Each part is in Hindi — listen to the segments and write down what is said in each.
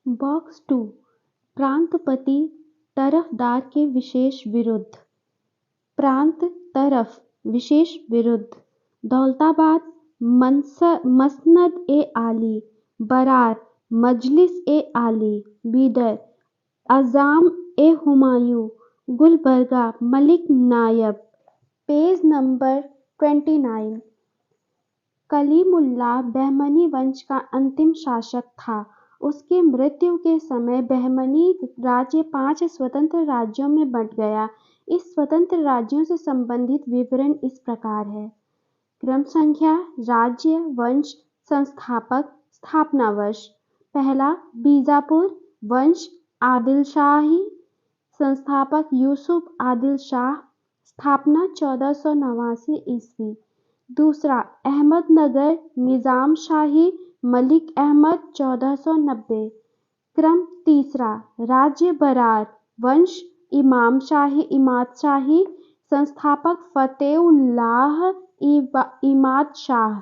बॉक्स 2 प्रांतपति तरफदार के विशेष विरुद्ध। प्रांत तरफ विशेष विरुद्ध। दौलताबाद मसनद ए आली, बरार मजलिस ए आली, बीदर अज़ाम ए हुमायूं, गुलबर्गा मलिक नायब। Page number 29। कलीमुल्लाह बहमनी वंश का अंतिम शासक था। उसकी मृत्यु के समय बहमनी राज्य 5 स्वतंत्र राज्यों में बंट गया। इस स्वतंत्र राज्यों से संबंधित विवरण इस प्रकार है। क्रम संख्या, राज्य, वंश, संस्थापक, स्थापना वर्ष। पहला, बीजापुर वंश, आदिलशाही, संस्थापक यूसुफ आदिल शाह, स्थापना 1489 ईस्वी। दूसरा, अहमदनगर निजाम शाही, मलिक अहमद 1490। क्रम तीसरा, राज्य बरार वंश, इमाद शाही, संस्थापक फतेउल्लाह इमाद शाह,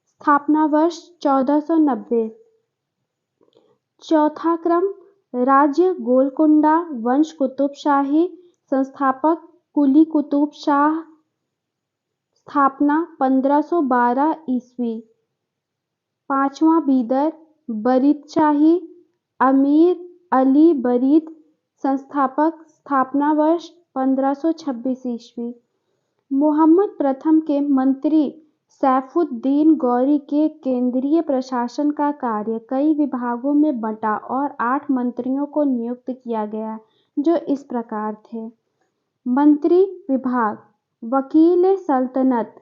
स्थापना वर्ष 1490। चौथा क्रम, राज्य गोलकुंडा वंश कुतुब शाही, संस्थापक कुली कुतुब शाह, स्थापना 1512 ईस्वी। पांचवा, बीदर बरीद शाही, अमीर अली बरीद, संस्थापक, स्थापना वर्ष 1526 ईस्वी। मोहम्मद प्रथम के मंत्री सैफुद्दीन गौरी के केंद्रीय प्रशासन का कार्य कई विभागों में बंटा और 8 मंत्रियों को नियुक्त किया गया, जो इस प्रकार थे। मंत्री विभाग। वकील सल्तनत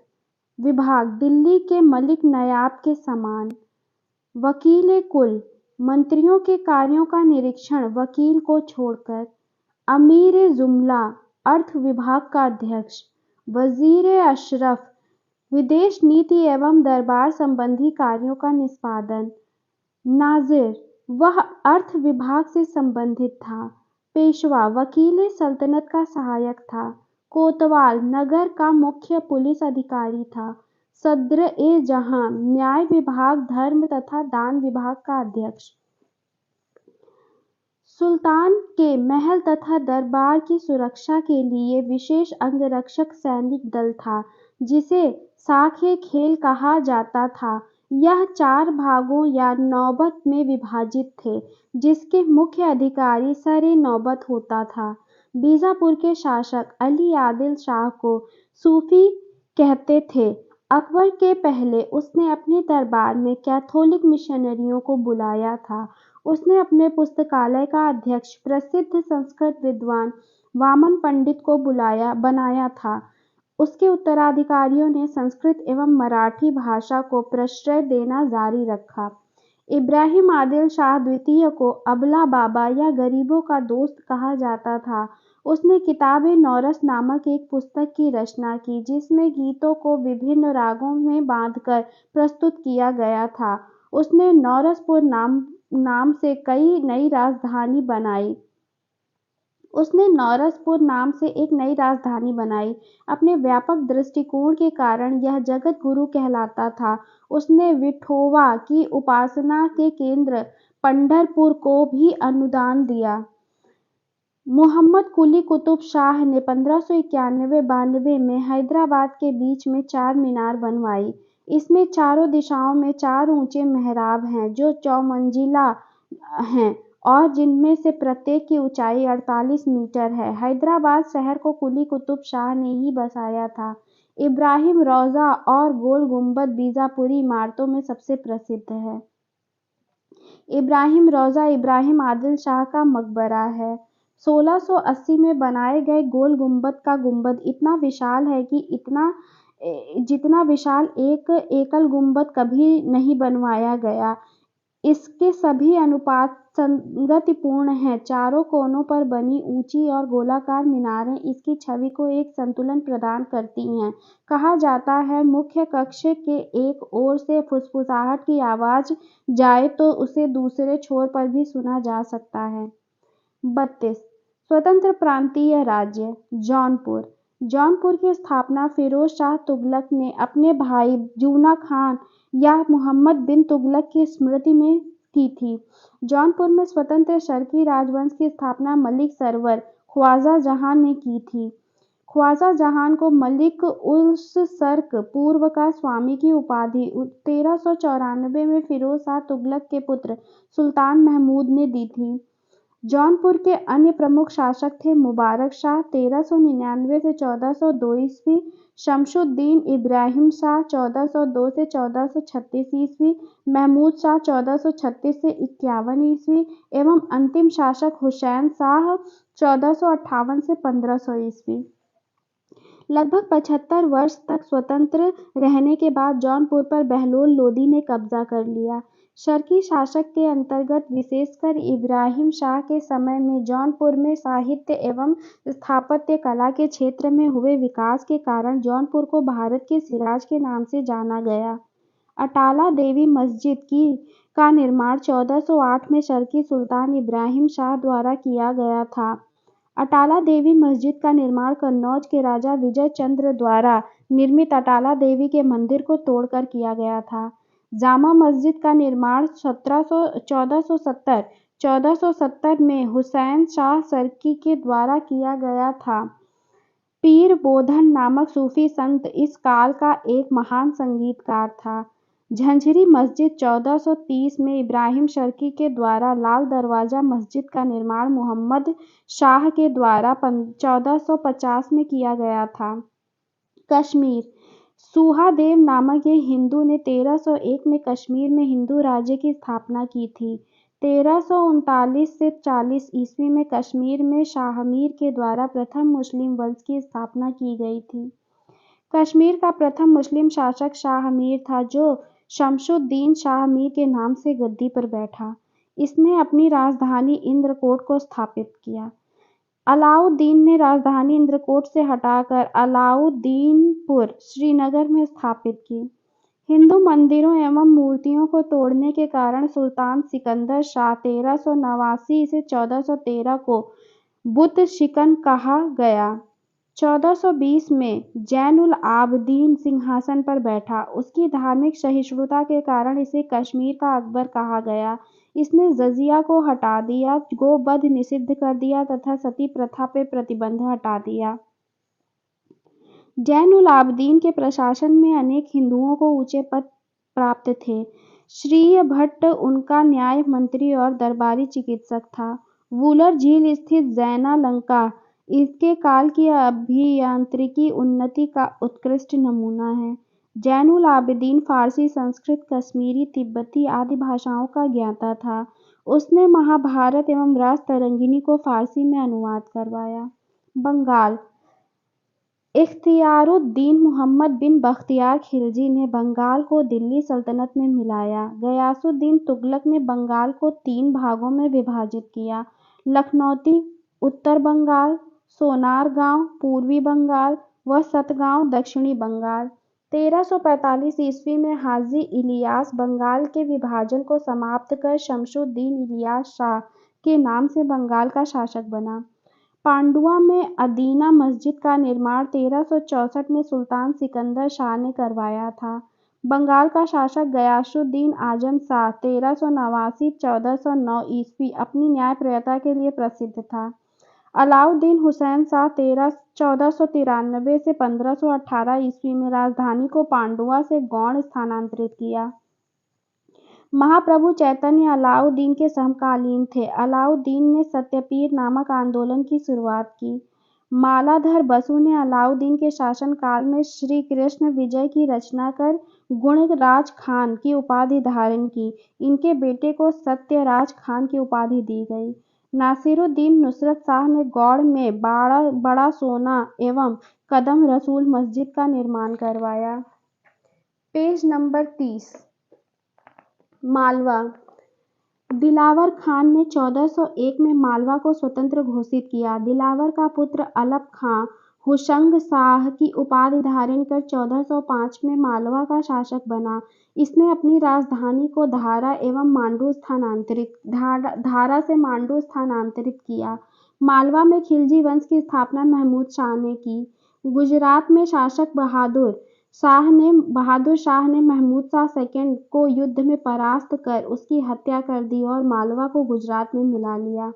विभाग दिल्ली के मलिक नायाब के समान। वकील कुल, मंत्रियों के कार्यों का निरीक्षण वकील को छोड़कर। अमीर जुमला, अर्थ विभाग का अध्यक्ष। वजीर अशरफ, विदेश नीति एवं दरबार संबंधी कार्यों का निष्पादन। नाजिर, वह अर्थ विभाग से संबंधित था। पेशवा, वकील सल्तनत का सहायक था। कोतवाल, नगर का मुख्य पुलिस अधिकारी था। सद्र ए जहां, न्याय विभाग, धर्म तथा दान विभाग का अध्यक्ष। सुल्तान के महल तथा दरबार की सुरक्षा के लिए विशेष अंगरक्षक सैनिक दल था, जिसे साख-ए-खेल कहा जाता था। यह 4 भागों या नौबत में विभाजित थे, जिसके मुख्य अधिकारी सर-ए-नौबत होता था। बीजापुर के शासक अली आदिल शाह को सूफी कहते थे। अकबर के पहले उसने अपने दरबार में कैथोलिक मिशनरियों को बुलाया था। उसने अपने पुस्तकालय का अध्यक्ष प्रसिद्ध संस्कृत विद्वान वामन पंडित को बनाया था। उसके उत्तराधिकारियों ने संस्कृत एवं मराठी भाषा को प्रश्रय देना जारी रखा। इब्राहिम आदिल शाह द्वितीय को अबला बाबा या गरीबों का दोस्त कहा जाता था। उसने किताब-ए-नौरस नामक एक पुस्तक की रचना की, जिसमें गीतों को विभिन्न रागों में बांधकर प्रस्तुत किया गया था। उसने नौरसपुर नाम से एक नई राजधानी बनाई। अपने व्यापक दृष्टिकोण के कारण यह जगत गुरु कहलाता था। उसने विठोवा की उपासना के केंद्र पंढरपुर को भी अनुदान दिया। मोहम्मद कुली कुतुब शाह ने 1591-92 में हैदराबाद के बीच में 4 मीनार बनवाई। इसमें चारों दिशाओं में 4 ऊंचे मेहराब हैं, जो चौमंजिला हैं और जिनमें से प्रत्येक की ऊंचाई 48 मीटर है। हैदराबाद शहर को कुली कुतुब शाह ने ही बसाया था। इब्राहिम रौजा और गोल गुंबद बीजापुरी इमारतों में सबसे प्रसिद्ध है। इब्राहिम रौजा इब्राहिम आदिल शाह का मकबरा है। 1680 में बनाए गए गोल गुंबद का गुंबद इतना विशाल है कि जितना विशाल एक एकल गुंबद कभी नहीं बनवाया गया। इसके सभी अनुपात संगतिपूर्ण हैं। चारों कोनों पर बनी ऊंची और गोलाकार मीनारें इसकी छवि को एक संतुलन प्रदान करती हैं। कहा जाता है, मुख्य कक्ष के एक ओर से फुसफुसाहट की आवाज जाए तो उसे दूसरे छोर पर भी सुना जा सकता है। 32 स्वतंत्र प्रांतीय राज्य। जौनपुर। जौनपुर की स्थापना फिरोज शाह तुगलक ने अपने भाई जूना खान या मुहम्मद बिन तुगलक की स्मृति में की थी। जौनपुर में स्वतंत्र शर्की राजवंश की स्थापना मलिक सरवर ख्वाजा जहां ने की थी। ख्वाजा जहां को मलिक उस सर्क पूर्व का स्वामी की उपाधि 1394 में फिरोज शाह तुगलक के पुत्र सुल्तान महमूद ने दी थी। जौनपुर के अन्य प्रमुख शासक थे मुबारक शाह 1399 से 1402 ईस्वी, शमशुद्दीन इब्राहिम शाह 1402 से 1436 ईस्वी, महमूद शाह 1436 से 51 ईस्वी एवं अंतिम शासक हुसैन शाह 1458 से 1500 ईस्वी। लगभग 75 वर्ष तक स्वतंत्र रहने के बाद जौनपुर पर बहलोल लोदी ने कब्जा कर लिया। शर्की शासक के अंतर्गत विशेषकर इब्राहिम शाह के समय में जौनपुर में साहित्य एवं स्थापत्य कला के क्षेत्र में हुए विकास के कारण जौनपुर को भारत के सिराज के नाम से जाना गया। अटाला देवी मस्जिद का निर्माण 1408 में शर्की सुल्तान इब्राहिम शाह द्वारा किया गया था। अटाला देवी मस्जिद का निर्माण कन्नौज के राजा विजय चंद्र द्वारा निर्मित अटाला देवी के मंदिर को तोड़कर किया गया था। जामा मस्जिद का निर्माण 1470 में हुसैन शाह सर्की के द्वारा किया गया था। पीर बोधन नामक सूफी संत इस काल का एक महान संगीतकार था। झंझरी मस्जिद 1430 में इब्राहिम शर्की के द्वारा लाल दरवाजा मस्जिद का निर्माण मोहम्मद शाह के द्वारा 1450 में किया गया था। कश्मीर सुहादेव नामक एक हिंदू ने 1301 में कश्मीर में हिंदू राज्य की स्थापना की थी। 1339 से 40 ईस्वी में कश्मीर में शाहमीर के द्वारा प्रथम मुस्लिम वंश की स्थापना की गई थी। कश्मीर का प्रथम मुस्लिम शासक शाहमीर था जो शमशुद्दीन शाहमीर के नाम से गद्दी पर बैठा। इसने अपनी राजधानी इंद्रकोट को स्थापित किया। अलाउद्दीन ने राजधानी इंद्रकोट से हटाकर अलाउद्दीनपुर श्रीनगर में स्थापित की। हिंदू मंदिरों एवं मूर्तियों को तोड़ने के कारण सुल्तान सिकंदर शाह 1389 से 1413 को बुत शिकन कहा गया। 1420 में जैनुल आबदीन सिंहासन पर बैठा। उसकी धार्मिक सहिष्णुता के कारण इसे कश्मीर का अकबर कहा गया। इसने जजिया को हटा दिया, गोवध निषिद्ध कर दिया तथा सती प्रथा पे प्रतिबंध हटा दिया। जैनुल आबदीन के प्रशासन में अनेक हिंदुओं को ऊंचे पद प्राप्त थे। श्रीय भट्ट उनका न्याय मंत्री और दरबारी चिकित्सक था। वूलर झील स्थित जैना लंका इसके काल की अभियांत्रिकी उन्नति का उत्कृष्ट नमूना है। जैनुल आबदीन फारसी, संस्कृत, कश्मीरी, तिब्बती आदि भाषाओं का ज्ञाता था। उसने महाभारत एवं राजतरंगिणी को फारसी में अनुवाद करवाया। बंगाल इख्तियारुद्दीन मुहम्मद बिन बख्तियार खिलजी ने बंगाल को दिल्ली सल्तनत में मिलाया। गयासुद्दीन तुगलक ने बंगाल को 3 भागों में विभाजित किया: लखनौती उत्तर बंगाल, सोनारगांव पूर्वी बंगाल व सतगांव दक्षिणी बंगाल। 1345 ईस्वी में हाजी इलियास बंगाल के विभाजन को समाप्त कर शमशुद्दीन इलियास शाह के नाम से बंगाल का शासक बना। पांडुआ में अदीना मस्जिद का निर्माण 1364 में सुल्तान सिकंदर शाह ने करवाया था। बंगाल का शासक गयासुद्दीन आजम शाह 1389-1409 ईस्वी अपनी न्यायप्रियता के लिए प्रसिद्ध था। अलाउद्दीन हुसैन शाह 1493 से 1518 ईस्वी में राजधानी को पांडुआ से गौड़ स्थानांतरित किया। महाप्रभु चैतन्य अलाउद्दीन के समकालीन थे। अलाउद्दीन ने सत्यपीर नामक आंदोलन की शुरुआत की। मालाधर बसु ने अलाउद्दीन के शासनकाल में श्री कृष्ण विजय की रचना कर गुणराज खान की उपाधि धारण की। इनके बेटे को सत्यराज खान की उपाधि दी गई। नासिरुद्दीन नुसरत शाह ने गौड़ में बड़ा सोना एवं कदम रसूल मस्जिद का निर्माण करवाया। Page number 30। मालवा दिलावर खान ने 1401 में मालवा को स्वतंत्र घोषित किया। दिलावर का पुत्र अलप खां हुशंग शाह की उपाधि धारण कर 1405 में मालवा का शासक बना। इसने अपनी राजधानी को धारा से मांडू स्थानांतरित किया। मालवा में खिलजी वंश की स्थापना महमूद शाह ने की। गुजरात में शासक बहादुर बहादुर शाह ने महमूद शाह सेकंड को युद्ध में परास्त कर उसकी हत्या कर दी और मालवा को गुजरात में मिला लिया।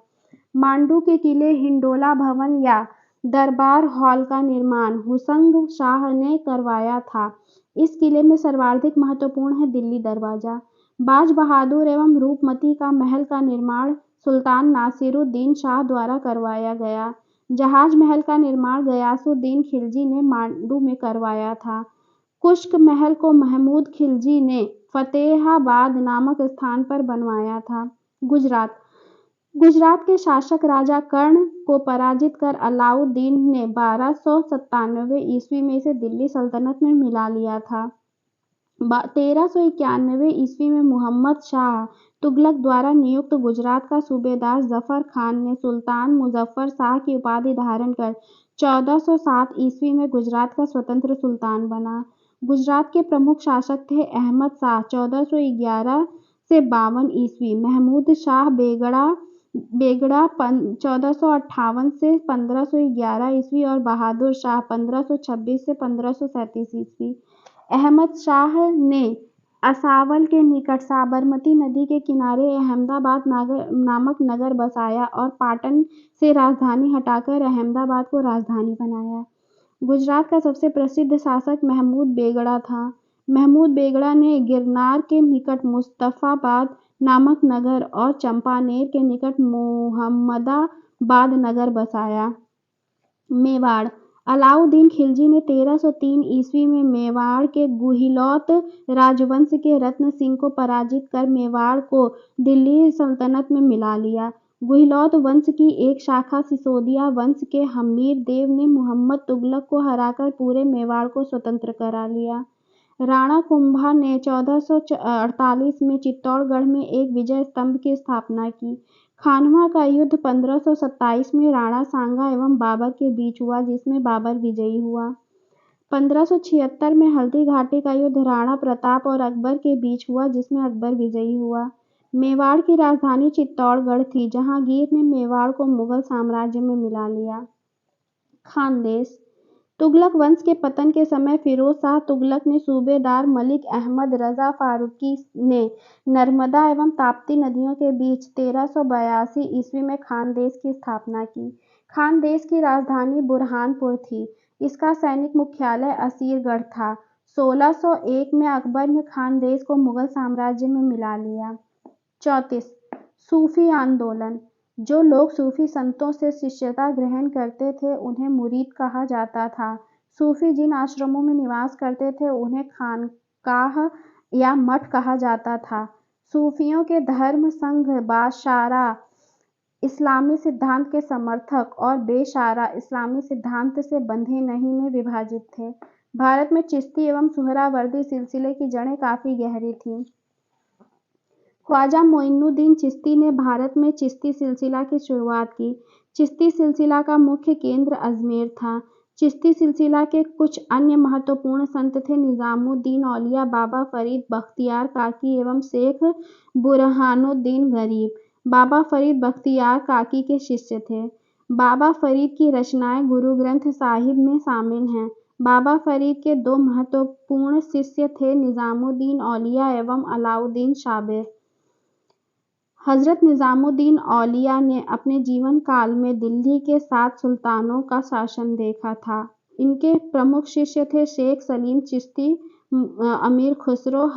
मांडू के किले हिंडोला भवन या दरबार हॉल का निर्माण हुसंग शाह ने करवाया था। इस किले में सर्वाधिक महत्वपूर्ण है दिल्ली दरवाजा। बाज बहादुर एवं रूपमती का महल का निर्माण सुल्तान नासिरुद्दीन शाह द्वारा करवाया गया। जहाज महल का निर्माण गयासुद्दीन खिलजी ने मांडू में करवाया था। कुश्क महल को महमूद खिलजी ने फतेहाबाद नामक स्थान पर बनवाया था। गुजरात गुजरात के शासक राजा कर्ण को पराजित कर अलाउद्दीन ने 1297 ईस्वी में इसे दिल्ली सल्तनत में मिला लिया था। 1391 ईस्वी में मुहम्मद शाह तुगलक द्वारा नियुक्त गुजरात का सूबेदार जफर खान ने सुल्तान मुजफ्फर शाह की उपाधि धारण कर 1407 ईस्वी में गुजरात का स्वतंत्र सुल्तान बना। गुजरात के प्रमुख शासक थे अहमद शाह 1411 से 52 ईस्वी, महमूद शाह बेगड़ा 1458 से 1511 ईस्वी और बहादुर शाह 1526 से 1537 ईस्वी। अहमद शाह ने असावल के निकट साबरमती नदी के किनारे अहमदाबाद नामक नगर बसाया और पाटन से राजधानी हटाकर अहमदाबाद को राजधानी बनाया। गुजरात का सबसे प्रसिद्ध शासक महमूद बेगड़ा था। महमूद बेगड़ा ने गिरनार के निकट मुस्तफाबाद नामक नगर और चंपानेर के निकट मोहम्मदाबाद नगर बसाया। मेवाड़ अलाउद्दीन खिलजी ने 1303 ईस्वी में मेवाड़ के गुहिलौत राजवंश के रत्न सिंह को पराजित कर मेवाड़ को दिल्ली सल्तनत में मिला लिया। गुहिलौत वंश की एक शाखा सिसोदिया वंश के हमीर देव ने मुहम्मद तुगलक को हराकर पूरे मेवाड़ को स्वतंत्र करा लिया। राणा कुंभा ने 1448 में चित्तौड़गढ़ में एक विजय स्तंभ की स्थापना की। खानवा का युद्ध 1527 में राणा सांगा एवं बाबर के बीच हुआ, जिसमें बाबर विजयी हुआ। 1576 में हल्दी घाटी का युद्ध राणा प्रताप और अकबर के बीच हुआ, जिसमें अकबर विजयी हुआ। मेवाड़ की राजधानी चित्तौड़गढ़ थी। जहांगीर ने मेवाड़ को मुगल साम्राज्य में मिला लिया। खानदेश तुगलक वंश के पतन के समय फिरोज शाह तुगलक ने सूबेदार मलिक अहमद रजा फारूकी ने नर्मदा एवं ताप्ती नदियों के बीच 1382 ईस्वी में खानदेश की स्थापना की। खानदेश की राजधानी बुरहानपुर थी। इसका सैनिक मुख्यालय असीरगढ़ था। 1601 में अकबर ने खानदेश को मुगल साम्राज्य में मिला लिया। 34 सूफी आंदोलन जो लोग सूफी संतों से शिष्यता ग्रहण करते थे उन्हें मुरीद कहा जाता था। सूफी जिन आश्रमों में निवास करते थे उन्हें खानकाह या मठ कहा जाता था। सूफियों के धर्म संघ बाशारा इस्लामी सिद्धांत के समर्थक और बेशारा इस्लामी सिद्धांत से बंधे नहीं में विभाजित थे। भारत में चिश्ती एवं सुहरावर्दी सिलसिले की जड़ें काफी गहरी थीं। ख्वाजा मोइनुद्दीन चिश्ती ने भारत में चिश्ती सिलसिला की शुरुआत की। चिश्ती सिलसिला का मुख्य केंद्र अजमेर था। चिश्ती सिलसिला के कुछ अन्य महत्वपूर्ण संत थे निजामुद्दीन औलिया, बाबा फरीद बख्तियार काकी एवं शेख बुरहानुद्दीन गरीब। बाबा फरीद बख्तियार काकी के शिष्य थे। बाबा फरीद की रचनाएं गुरु ग्रंथ साहिब में शामिल हैं। बाबा फरीद के दो महत्वपूर्ण शिष्य थे निजामुद्दीन औलिया एवं अलाउद्दीन शाबिर। हजरत निजामुद्दीन औलिया ने अपने जीवन काल में दिल्ली के 7 सुल्तानों का शासन देखा था। इनके प्रमुख शिष्य थे शेख सलीम चिश्ती, अमीर खुसरो,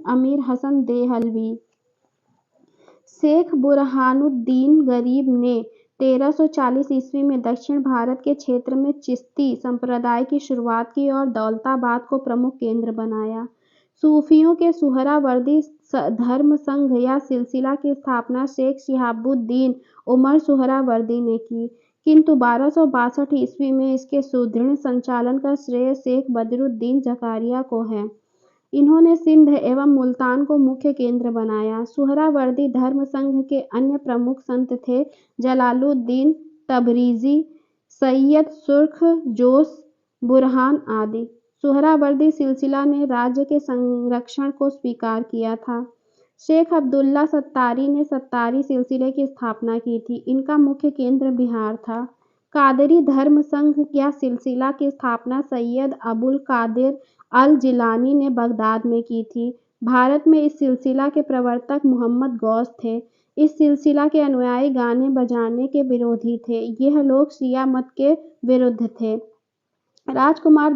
अमीर हसन देहलवी। शेख बुरहानुद्दीन गरीब ने 1340 ईस्वी में दक्षिण भारत के क्षेत्र में चिश्ती संप्रदाय की शुरुआत की और दौलताबाद को प्रमुख केंद्र बनाया। सूफियों के सुहरावर्दी धर्म संघ या सिलसिला की स्थापना शेख शिहाबुद्दीन उमर सुहरावर्दी ने की, किंतु 1262 ईस्वी में इसके सुदृढ़ संचालन का श्रेय शेख बदरुद्दीन जकारिया को है। इन्होंने सिंध एवं मुल्तान को मुख्य केंद्र बनाया। सुहरावर्दी धर्म संघ के अन्य प्रमुख संत थे जलालुद्दीन तबरीजी, सैयद सुर्ख जोश, बुरहान आदि। सुहरावर्दी सिलसिला ने राज्य के संरक्षण को स्वीकार किया था। शेख अब्दुल्ला सत्तारी ने सत्तारी सिलसिले की स्थापना की थी। इनका मुख्य केंद्र बिहार था। कादरी धर्म संघ या सिलसिला की स्थापना सैयद अबुल कादिर अल जिलानी ने बगदाद में की थी। भारत में इस सिलसिला के प्रवर्तक मोहम्मद गौस थे। इस सिलसिला के अनुयायी गाने बजाने के विरोधी थे। यह लोग शिया मत के विरुद्ध थे। राजकुमार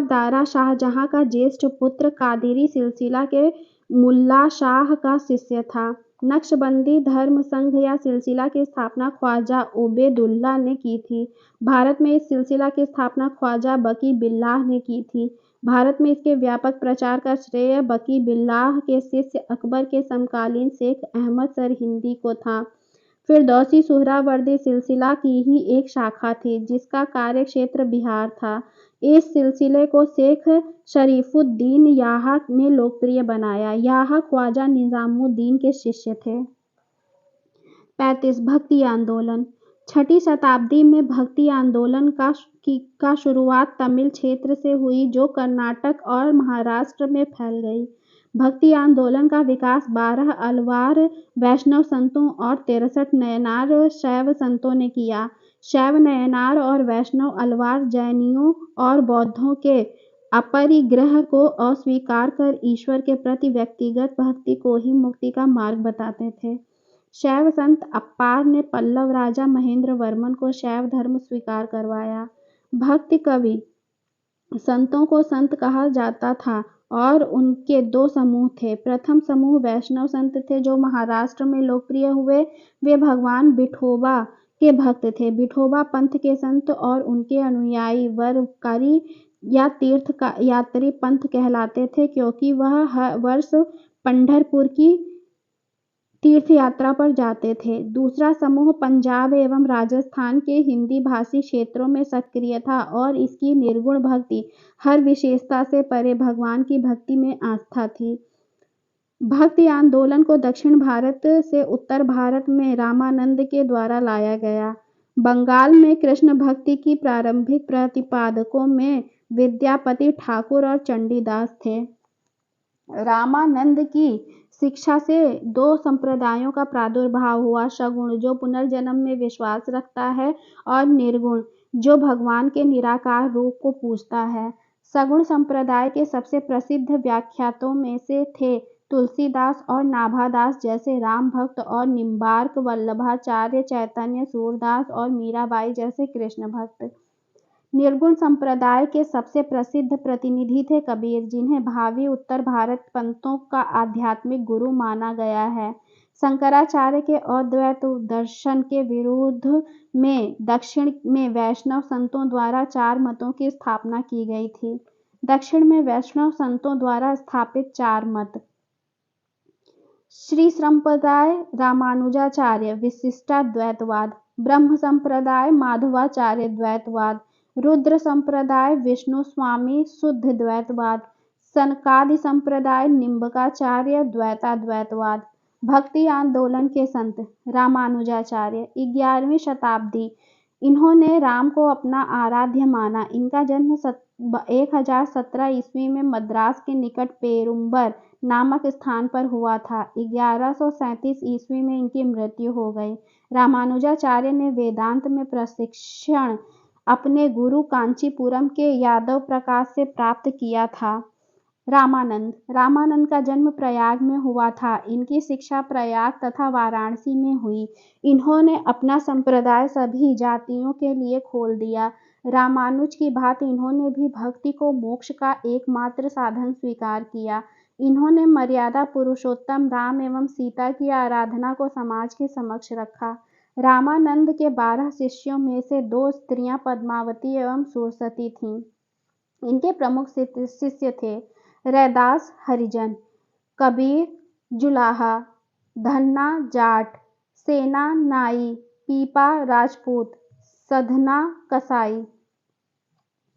दारा शाहजहां का ज्येष्ठ पुत्र कादिरी सिलसिला के मुल्ला शाह का शिष्य था। नक्शबंदी धर्म संघ या सिलसिला की स्थापना ख्वाजा ओबेदुल्ला ने की थी। भारत में इस सिलसिला की स्थापना ख्वाजा बकी बिल्लाह ने की थी। भारत में इसके व्यापक प्रचार का श्रेय बकी बिल्लाह के शिष्य अकबर के समकालीन शेख अहमद सरहिंदी को था। फिरदौसी सुहरावर्दी सिलसिला की ही एक शाखा थी, जिसका कार्यक्षेत्र बिहार था। इस सिलसिले को शेख शरीफुद्दीन याहा ने लोकप्रिय बनाया। याहा ख्वाजा निजामुद्दीन के शिष्य थे। 35 भक्ति आंदोलन। 6ठी शताब्दी में भक्ति आंदोलन का शुरुआत तमिल क्षेत्र से हुई, जो कर्नाटक और महाराष्ट्र में फैल गई। भक्ति आंदोलन का विकास 12 अलवार वैष्णव संतों और 63 नयनार शैव संतों ने किया। शैव नयनार और वैष्णव अलवार जैनियों और बौद्धों के अपरिग्रह को अस्वीकार कर ईश्वर के प्रति व्यक्तिगत भक्ति को ही मुक्ति का मार्ग बताते थे। शैव संत अप्पार ने पल्लव राजा महेंद्र वर्मन को शैव धर्म स्वीकार करवाया। भक्ति कवि संतों को संत कहा जाता था और उनके दो समूह थे। प्रथम समूह वैष्णव संत थे, जो महाराष्ट्र में लोकप्रिय हुए। वे भगवान विठोबा के भक्त थे। विठोबा पंथ के संत और उनके अनुयायी वरकरी या तीर्थ यात्री पंथ कहलाते थे, क्योंकि वह हर वर्ष पंढरपुर की तीर्थ यात्रा पर जाते थे। दूसरा समूह पंजाब एवं राजस्थान के हिंदी भाषी क्षेत्रों में सक्रिय था और इसकी निर्गुण भक्ति, हर विशेषता से परे भगवान की भक्ति में आस्था थी। भक्ति आंदोलन को दक्षिण भारत से उत्तर भारत में रामानंद के द्वारा लाया गया। बंगाल में कृष्ण भक्ति की प्रारंभिक प्रतिपादकों में विद्यापति ठाकुर और चंडीदास थे। रामानंद की शिक्षा से दो संप्रदायों का प्रादुर्भाव हुआ: सगुण, जो पुनर्जन्म में विश्वास रखता है, और निर्गुण, जो भगवान के निराकार रूप को पूजता है। सगुण संप्रदाय के सबसे प्रसिद्ध व्याख्यातों में से थे तुलसीदास और नाभादास जैसे राम भक्त, और निम्बार्क, वल्लभाचार्य, चैतन्य, सूरदास और मीराबाई जैसे कृष्ण भक्त। निर्गुण संप्रदाय के सबसे प्रसिद्ध प्रतिनिधि थे कबीर, जिन्हें भावी उत्तर भारत पंथों का आध्यात्मिक गुरु माना गया है। शंकराचार्य के अद्वैत दर्शन के विरोध में दक्षिण में वैष्णव संतों द्वारा 4 मतों की स्थापना की गई थी। दक्षिण में वैष्णव संतों द्वारा स्थापित 4 मत: श्री संप्रदाय रामानुजाचार्य विशिष्टाद्वैतवाद, ब्रह्म संप्रदाय माधवाचार्य द्वैतवाद, रुद्र संप्रदाय विष्णु स्वामी शुद्ध द्वैतवाद, सनकादि संप्रदाय निम्बकाचार्य द्वैताद्वैतवाद। भक्ति आंदोलन के संत: रामानुजाचार्य 11वीं शताब्दी। इन्होंने राम को अपना आराध्य माना। इनका जन्म 1017 ईस्वी में मद्रास के निकट पेरुम्बर नामक स्थान पर हुआ था। 1137 ईस्वी में इनकी मृत्यु हो गई। रामानुजाचार्य ने वेदांत में प्रशिक्षण अपने गुरु कांचीपुरम के यादव प्रकाश से प्राप्त किया था। रामानंद का जन्म प्रयाग में हुआ था। इनकी शिक्षा प्रयाग तथा वाराणसी में हुई। इन्होंने अपना संप्रदाय सभी जातियों के लिए खोल दिया। रामानुज की भांति इन्होंने भी भक्ति को मोक्ष का एकमात्र साधन स्वीकार किया। इन्होंने मर्यादा पुरुषोत्तम राम एवं सीता की आराधना को समाज के समक्ष रखा। रामानंद के 12 शिष्यों में से 2 स्त्रियां पद्मावती एवं सुरसती थीं। इनके प्रमुख शिष्य थे रैदास हरिजन, कबीर जुलाहा, धन्ना जाट, सेना नाई, पीपा राजपूत, सधना कसाई।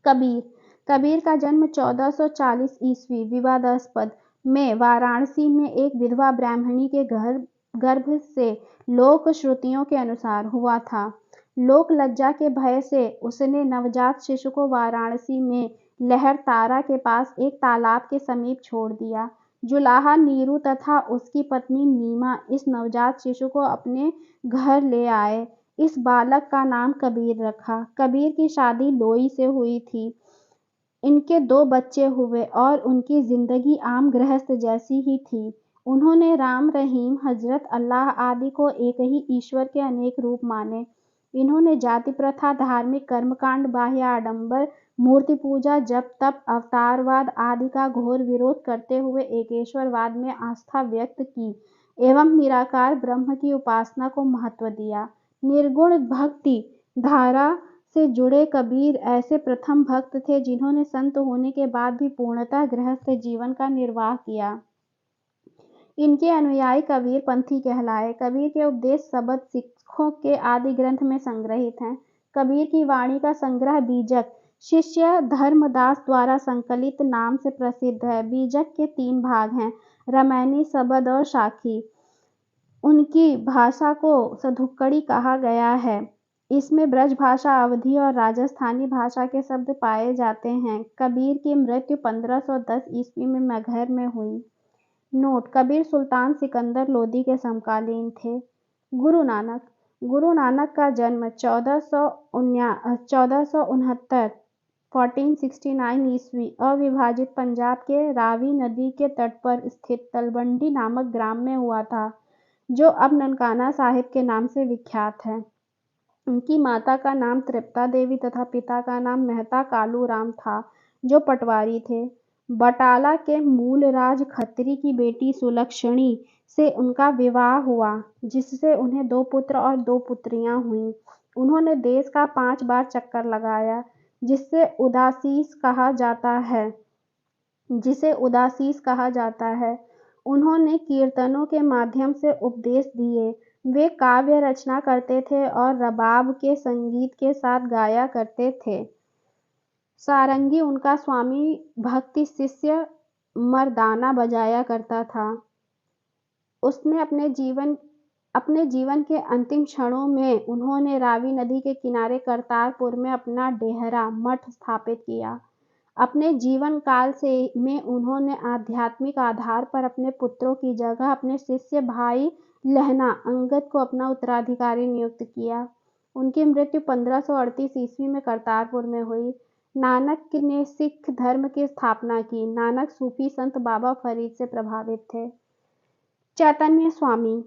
कबीर का जन्म 1440 ईस्वी विवादास्पद में वाराणसी में एक विधवा ब्राह्मणी के गर्भ से लोक श्रुतियों के अनुसार हुआ था। लोक लज्जा के भय से उसने नवजात शिशु को वाराणसी में लहरतारा के पास एक तालाब के समीप छोड़ दिया। जुलाहा नीरू तथा उसकी पत्नी नीमा इस नवजात शिशु को अपने घर ले आए। इस बालक का नाम कबीर रखा। कबीर की शादी लोई से हुई थी। इनके 2 बच्चे हुए और उनकी जिंदगी आम गृहस्थ जैसी ही थी। उन्होंने राम, रहीम, हजरत अल्लाह आदि को एक ही ईश्वर के अनेक रूप माने। इन्होंने जाति प्रथा, धार्मिक कर्मकांड, बाह्य आडंबर, मूर्ति पूजा, जप तप, अवतारवाद आदि का घोर विरोध करते हुए एकेश्वरवाद में आस्था व्यक्त की एवं निराकार ब्रह्म की उपासना को महत्व दिया। निर्गुण भक्ति धारा से जुड़े कबीर ऐसे प्रथम भक्त थे जिन्होंने संत होने के बाद भी पूर्णतः गृहस्थ जीवन का निर्वाह किया। इनके अनुयायी कबीर पंथी कहलाए। कबीर के उपदेश शब्द सिखों के आदि ग्रंथ में संग्रहित हैं। कबीर की वाणी का संग्रह बीजक शिष्य धर्मदास द्वारा संकलित नाम से प्रसिद्ध है। बीजक के 3 भाग हैं, रामायणी, शबद और साखी। उनकी भाषा को सधुक्कड़ी कहा गया है। इसमें ब्रज भाषा, अवधी और राजस्थानी भाषा के शब्द पाए जाते हैं। कबीर की मृत्यु 1510 ईस्वी में मगहर में हुई। नोट: कबीर सुल्तान सिकंदर लोदी के समकालीन थे। गुरु नानक का जन्म 1469 1469 ईस्वी अविभाजित पंजाब के रावी नदी के तट पर स्थित तलवंडी नामक ग्राम में हुआ था, जो अब ननकाना साहिब के नाम से विख्यात है। उनकी माता का नाम तृप्ता देवी तथा पिता का नाम मेहता कालू राम था, जो पटवारी थे। बटाला के मूलराज खत्री की बेटी सुलक्षणी से उनका विवाह हुआ, जिससे उन्हें 2 पुत्र और 2 पुत्रियां हुईं। उन्होंने देश का 5 बार चक्कर लगाया, जिसे उदासीस कहा जाता है। उन्होंने कीर्तनों के माध्यम से उपदेश दिए। वे काव्य रचना करते थे और रबाब के संगीत के साथ गाया करते थे। सारंगी उनका स्वामी भक्ति शिष्य मर्दाना बजाया करता था। उसने अपने जीवन के अंतिम क्षणों में उन्होंने रावी नदी के किनारे करतारपुर में अपना डेहरा मठ स्थापित किया। अपने जीवन काल में उन्होंने आध्यात्मिक आधार पर अपने पुत्रों की जगह अपने शिष्य भाई लहना अंगद को अपना उत्तराधिकारी नियुक्त किया। उनकी मृत्यु 1538 ईस्वी में करतारपुर में हुई। नानक ने सिख धर्म की स्थापना की। नानक सूफी संत बाबा फरीद से प्रभावित थे। चैतन्य स्वामी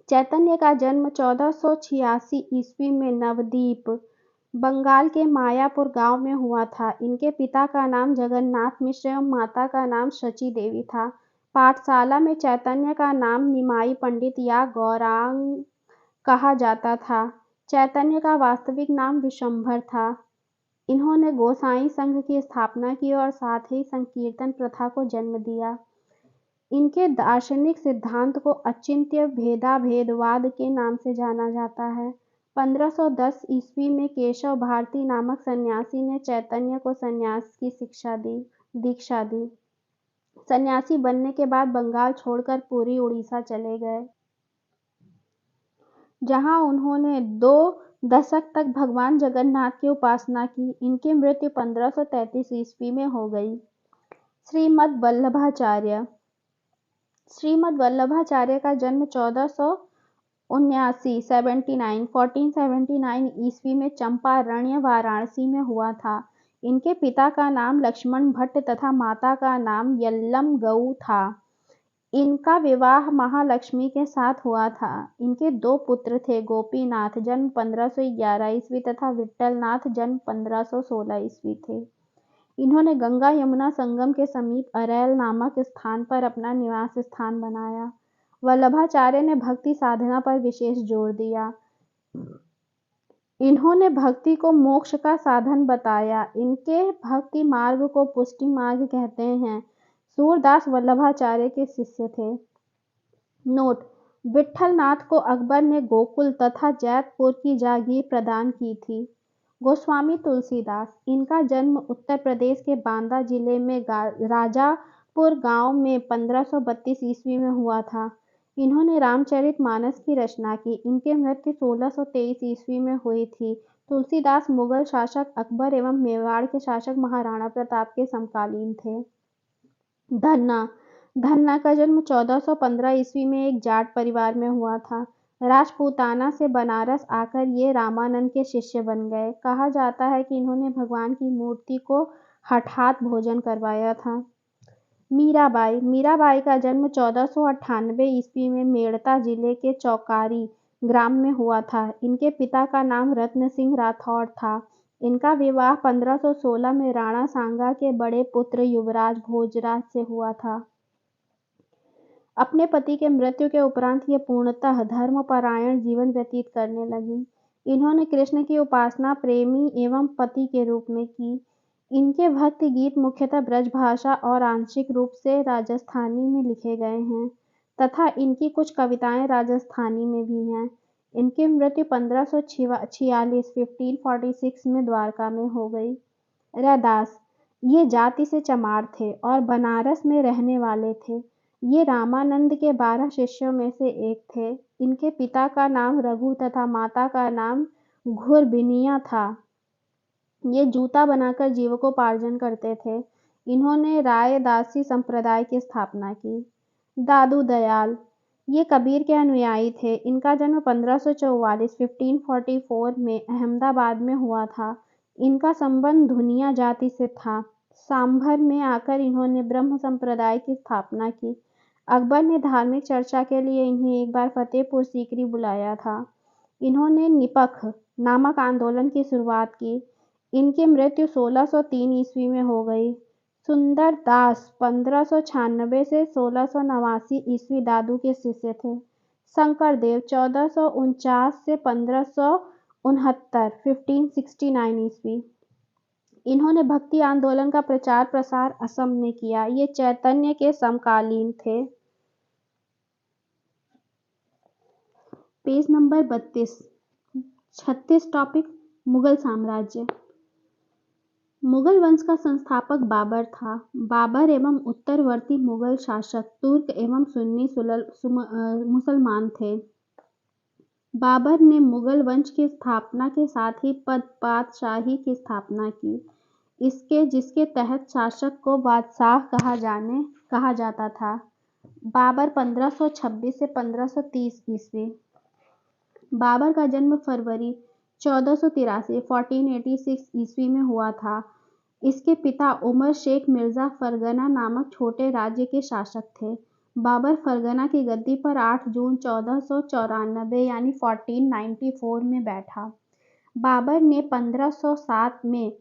चैतन्य का जन्म 1486 ईस्वी में नवद्वीप, बंगाल के मायापुर गांव में हुआ था। इनके पिता का नाम जगन्नाथ मिश्र एवं माता का नाम शची देवी था। पाठशाला में चैतन्य का नाम निमाई पंडित या गौरांग कहा जाता था। चैतन्य का वास्तविक नाम विशंभर था। इन्होंने गोसाई संघ की स्थापना की और साथ ही संकीर्तन प्रथा को जन्म दिया। इनके दार्शनिक सिद्धांत को अचिंत्य भेदाभेदवाद के नाम से जाना जाता है। 1510 ईस्वी में केशव भारती नामक सन्यासी ने चैतन्य को सन्यास की दीक्षा दी। सन्यासी बनने के बाद बंगाल छोड़कर पूरी उड़ीसा चले गए, जहां उन्होंने 2 दशक तक भगवान जगन्नाथ की उपासना की। इनकी मृत्यु 1533 ईस्वी में हो गई। श्रीमद् वल्लभाचार्य का जन्म 1479 ईस्वी में चंपारण्य, वाराणसी में हुआ था। इनके पिता का नाम लक्ष्मण भट्ट तथा माता का नाम यल्लम गऊ था। इनका विवाह महालक्ष्मी के साथ हुआ था। इनके 2 पुत्र थे, गोपीनाथ जन्म 1511 ईस्वी तथा विट्ठलनाथ जन्म 1516 ईस्वी थे। इन्होंने गंगा यमुना संगम के समीप अरैल नामक स्थान पर अपना निवास स्थान बनाया। वल्लभाचार्य ने भक्ति साधना पर विशेष जोर दिया। इन्होंने भक्ति को मोक्ष का साधन बताया। इनके भक्ति मार्ग को पुष्टि मार्ग कहते हैं। सूरदास वल्लभाचार्य के शिष्य थे। नोट: विट्ठलनाथ को अकबर ने गोकुल तथा जैतपुर की जागीर प्रदान की थी। गोस्वामी तुलसीदास इनका जन्म उत्तर प्रदेश के बांदा जिले में राजापुर गांव में 1532 ईस्वी में हुआ था। इन्होंने रामचरितमानस की रचना की। इनकी मृत्यु 1623 ईस्वी में हुई थी। तुलसीदास मुगल शासक अकबर एवं मेवाड़ के शासक महाराणा प्रताप के समकालीन थे। धन्ना का जन्म 1415 ईस्वी में एक जाट परिवार में हुआ था। राजपूताना से बनारस आकर ये रामानंद के शिष्य बन गए। कहा जाता है कि इन्होंने भगवान की मूर्ति को हठात भोजन करवाया था। मीराबाई का जन्म 1498 ईस्वी में मेड़ता जिले के चौकारी ग्राम में हुआ था। इनके पिता का नाम रत्न सिंह राठौड़ था। इनका विवाह 1516 में राणा सांगा के बड़े पुत्र युवराज भोजराज से हुआ था। अपने पति के मृत्यु के उपरांत ये पूर्णतः धर्मपरायण जीवन व्यतीत करने लगीं। इन्होंने कृष्ण की उपासना प्रेमी एवं पति के रूप में की। इनके भक्ति गीत मुख्यतः ब्रजभाषा और आंशिक रूप से राजस्थानी में लिखे गए हैं तथा इनकी कुछ कविताएं राजस्थानी में भी हैं। इनकी मृत्यु 1546 में द्वारका में हो गई। रैदास ये जाति से चमार थे और बनारस में रहने वाले थे। ये रामानंद के 12 शिष्यों में से एक थे। इनके पिता का नाम रघु तथा माता का नाम घुरबिनिया था। ये जूता बनाकर जीविकोपार्जन करते थे। इन्होंने रायदासी संप्रदाय की स्थापना की। दादू दयाल ये कबीर के अनुयायी थे। इनका जन्म 1544 में अहमदाबाद में हुआ था। इनका संबंध धुनिया जाति से था। सांभर में आकर इन्होंने ब्रह्म संप्रदाय की स्थापना की। अकबर ने धार्मिक चर्चा के लिए इन्हें एक बार फतेहपुर सीकरी बुलाया था। इन्होंने निपख नामक आंदोलन की शुरुआत की। इनकी मृत्यु 1603 ईस्वी में हो गई। सुंदर दास 1596 से 1689 ईस्वी दादू के शिष्य थे। शंकरदेव 1449 से 1569 ईस्वी। इन्होंने भक्ति आंदोलन का प्रचार प्रसार असम में किया। ये चैतन्य के समकालीन थे। पेज नंबर 36 टॉपिक मुगल साम्राज्य। मुगल वंश का संस्थापक बाबर था। बाबर एवं उत्तरवर्ती मुगल शासक तुर्क एवं सुन्नी मुसलमान थे। बाबर ने मुगल वंश की स्थापना के साथ ही पातशाही की स्थापना की। जिसके तहत शासक को बादशाह कहा जाता था। बाबर 1526 से 1530 ईस्वी। बाबर का जन्म फरवरी 1486 ईस्वी में हुआ था। इसके पिता उमर शेख मिर्जा फरगना नामक छोटे राज्य के शासक थे। बाबर फरगना की गद्दी पर 8 जून 1494 यानी 1494 में बैठा। बाबर ने 1507 में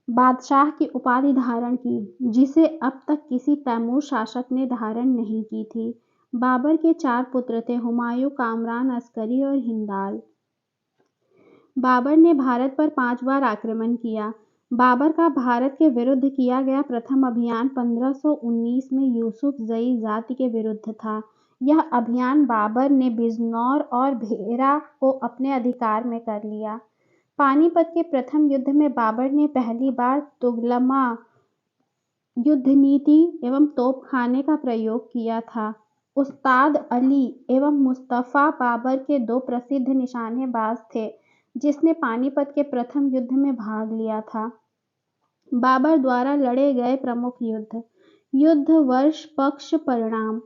बादशाह की उपाधि धारण की, जिसे अब तक किसी तैमूर शासक ने धारण नहीं की थी। बाबर के 4 पुत्र थे, हुमायूं, कामरान, अस्करी और हिंदाल। बाबर ने भारत पर 5 बार आक्रमण किया। बाबर का भारत के विरुद्ध किया गया प्रथम अभियान 1519 में यूसुफ जई जाति के विरुद्ध था। यह अभियान बाबर ने बिजनौर और भेरा को अपने अधिकार में कर लिया। पानीपत के प्रथम युद्ध में बाबर ने पहली बार तुगलमा युद्ध नीति एवं तोपखाने का प्रयोग किया था। उस्ताद अली एवं मुस्तफा बाबर के 2 प्रसिद्ध निशानेबाज थे, जिसने पानीपत के प्रथम युद्ध में भाग लिया था। बाबर द्वारा लड़े गए प्रमुख युद्ध वर्ष, पक्ष, परिणाम।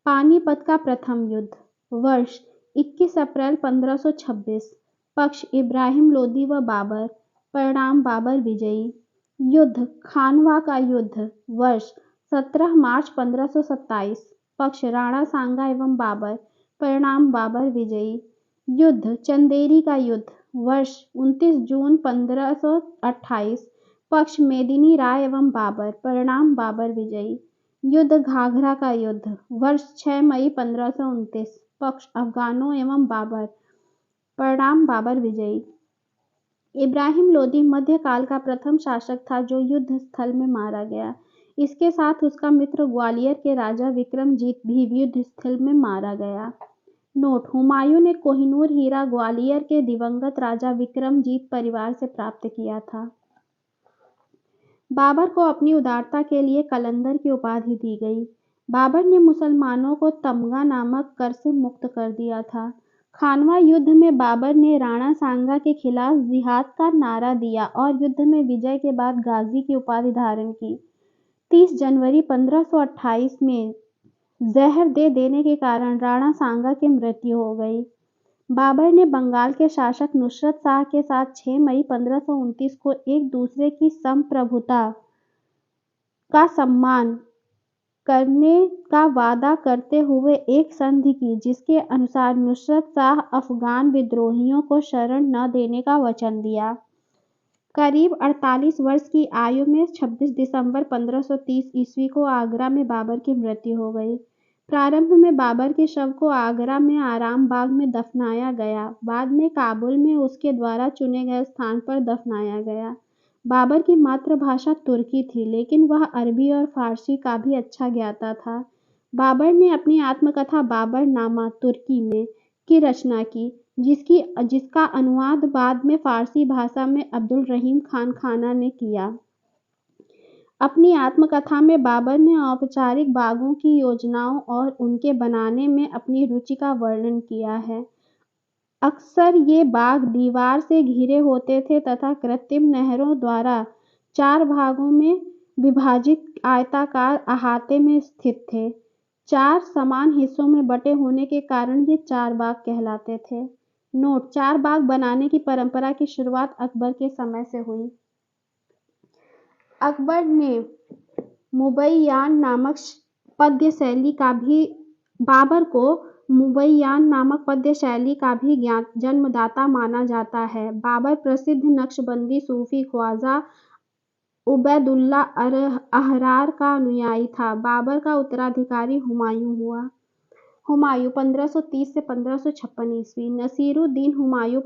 पानीपत का प्रथम युद्ध। वर्ष 21 अप्रैल 1526। पक्ष इब्राहिम लोदी व बाबर। परिणाम बाबर विजयी। युद्ध खानवा का युद्ध। वर्ष 17 मार्च 1527। पक्ष राणा सांगा एवं बाबर। परिणाम बाबर विजयी। युद्ध चंदेरी का युद्ध। वर्ष 29 जून 1528। पक्ष मेदिनी राय एवं बाबर। परिणाम बाबर विजयी। युद्ध घाघरा का युद्ध। वर्ष 6 मई 1529। पक्ष अफगानों एवं बाबर। परिणाम बाबर विजयी। इब्राहिम लोदी मध्यकाल का प्रथम शासक था जो युद्ध स्थल में मारा गया। इसके साथ उसका मित्र ग्वालियर के राजा विक्रमजीत भी युद्ध स्थल में मारा गया। नोट: हुमायूं ने कोहिनूर हीरा ग्वालियर के दिवंगत राजा विक्रमजीत परिवार से प्राप्त किया था। बाबर को अपनी उदारता के लिए कलंदर की उपाधि दी गई। बाबर ने मुसलमानों को तमगा नामक कर से मुक्त कर दिया था। खानवा युद्ध में बाबर ने राणा सांगा के खिलाफ जिहाद का नारा दिया और युद्ध में विजय के बाद गाजी की उपाधि धारण की। 30 जनवरी 1528 में जहर दे देने के कारण राणा सांगा की मृत्यु हो गई। बाबर ने बंगाल के शासक नुसरत शाह के साथ 6 मई 1529 को एक दूसरे की संप्रभुता का सम्मान करने का वादा करते हुए एक संधि की, जिसके अनुसार नुसरत शाह अफगान विद्रोहियों को शरण न देने का वचन दिया। करीब 48 वर्ष की आयु में 26 दिसंबर 1530 ईस्वी को आगरा में बाबर की मृत्यु हो गई। प्रारंभ में बाबर के शव को आगरा में आराम बाग में दफनाया गया, बाद में काबुल में उसके द्वारा चुने गए स्थान पर दफनाया गया। बाबर की मातृभाषा तुर्की थी, लेकिन वह अरबी और फारसी का भी अच्छा ज्ञाता था। बाबर ने अपनी आत्मकथा बाबरनामा तुर्की में की रचना की, जिसका अनुवाद बाद में फारसी भाषा में अब्दुल रहीम खान खाना ने किया। अपनी आत्मकथा में बाबर ने औपचारिक बागों की योजनाओं और उनके बनाने में अपनी रुचि का वर्णन किया है। अक्सर ये बाग दीवार से घिरे होते थे तथा कृत्रिम नहरों द्वारा 4 भागों में विभाजित आयताकार अहाते में स्थित थे। 4 समान हिस्सों में बटे होने के कारण ये 4 बाग कहलाते थे। नोट: 4 बाग बनाने की परंपरा की शुरुआत अकबर के समय से हुई। अकबर ने मुबैयान नामक पद्य शैली का भी बाबर को मुबैयान नामक पद्य शैली का भी जन्मदाता माना जाता है। बाबर प्रसिद्ध नक्शबंदी सूफी ख्वाजा उबैदुल्ला अहरार का अनुयायी था। बाबर का उत्तराधिकारी हुमायूं हुआ। हुमायूं 1530 से 1556 ईस्वी। नसीरुद्दीन हुमायूं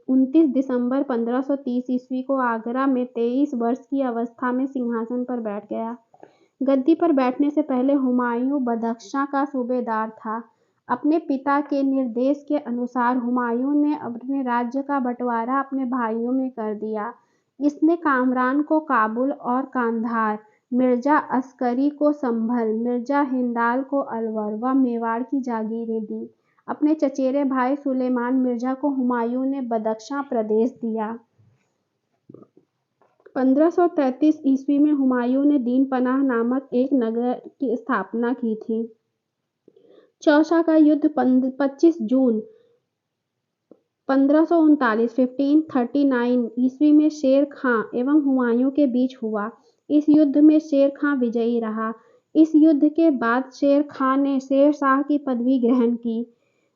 29 दिसंबर 1530 ईस्वी को आगरा में 23 वर्ष की अवस्था में सिंहासन पर बैठ गया। गद्दी पर बैठने से पहले हुमायूं बदख्शां का सूबेदार था। अपने पिता के निर्देश के अनुसार हुमायूं ने अपने राज्य का बंटवारा अपने भाइयों में कर दिया। इसने कामरान को काबुल और कांधार, मिर्जा अस्करी को संभल, मिर्जा हिंदाल को अलवर व मेवाड़ की जागीरें दी। अपने चचेरे भाई सुलेमान मिर्जा को हुमायूं ने बदख्शां प्रदेश दिया। 1533 ईस्वी में हुमायूं ने दीन पनाह नामक एक नगर की स्थापना की थी। चौसा का युद्ध 25 जून 1539 ईस्वी में शेर खां एवं हुमायूं के बीच हुआ। इस युद्ध में शेर खां विजयी रहा। इस युद्ध के बाद शेर खां ने शेर शाह की पदवी ग्रहण की।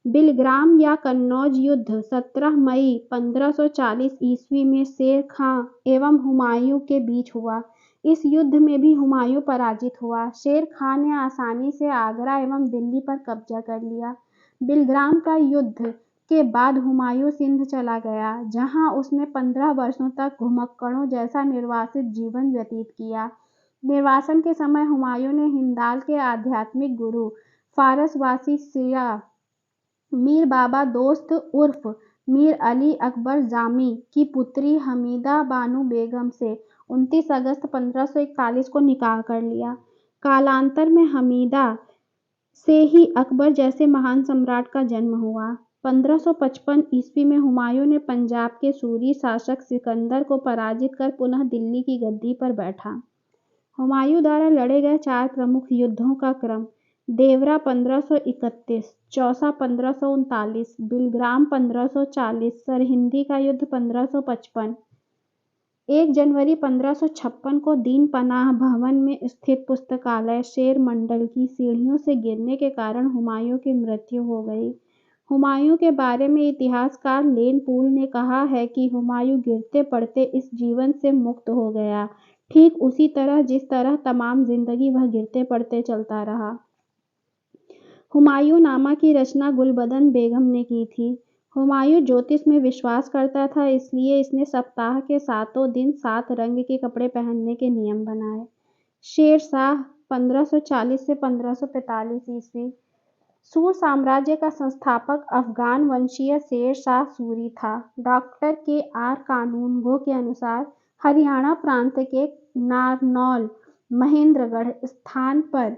बिलग्राम या कन्नौज युद्ध 17 मई 1540 ईस्वी में शेर खां एवं हुमायूं के बीच हुआ। इस युद्ध में भी हुमायूं पराजित हुआ। शेर खां ने आसानी से आगरा एवं दिल्ली पर कब्जा कर लिया। बिलग्राम का युद्ध के बाद हुमायूं सिंध चला गया, जहां उसने 15 वर्षों तक घुमक्कड़ों जैसा निर्वासित जीवन व्यतीत किया। निर्वासन के समय हुमायूं ने हिंदाल के आध्यात्मिक गुरु फारसवासी शिया मीर बाबा दोस्त उर्फ मीर अली अकबर जामी की पुत्री हमीदा बानो बेगम से 29 अगस्त 1541 को निकाह कर लिया। कालांतर में हमीदा से ही अकबर जैसे महान सम्राट का जन्म हुआ। 1555 ईस्वी में हुमायूं ने पंजाब के सूरी शासक सिकंदर को पराजित कर पुनः दिल्ली की गद्दी पर बैठा। हुमायूं द्वारा लड़े गए 4 प्रमुख युद्धों का क्रम: देवरा 1531, चौसा 1539, बिलग्राम 1540, सरहिंदी का युद्ध 1555। 1 जनवरी 1556 को दीन पनाह भवन में स्थित पुस्तकालय शेर मंडल की सीढ़ियों से गिरने के कारण हुमायूं की मृत्यु हो गई। हुमायूं के बारे में इतिहासकार लेन पूल ने कहा है कि हुमायूं गिरते पड़ते इस जीवन से मुक्त हो गया, ठीक उसी तरह जिस तरह तमाम जिंदगी वह गिरते पड़ते चलता रहा। हुमायूं नामा की रचना गुलबदन बेगम ने की थी। हुमायूं ज्योतिष में विश्वास करता था, इसलिए इसने सप्ताह के 7 दिन 7 रंग के कपड़े पहनने के नियम बनाए। शेर शाह 1540 से 1545 ईस्वी। सूर साम्राज्य का संस्थापक अफगान वंशीय शेर शाह सूरी था। Doctor KR. कानूनगो के अनुसार हरियाणा प्रांत के नारनौल महेंद्रगढ़ स्थान पर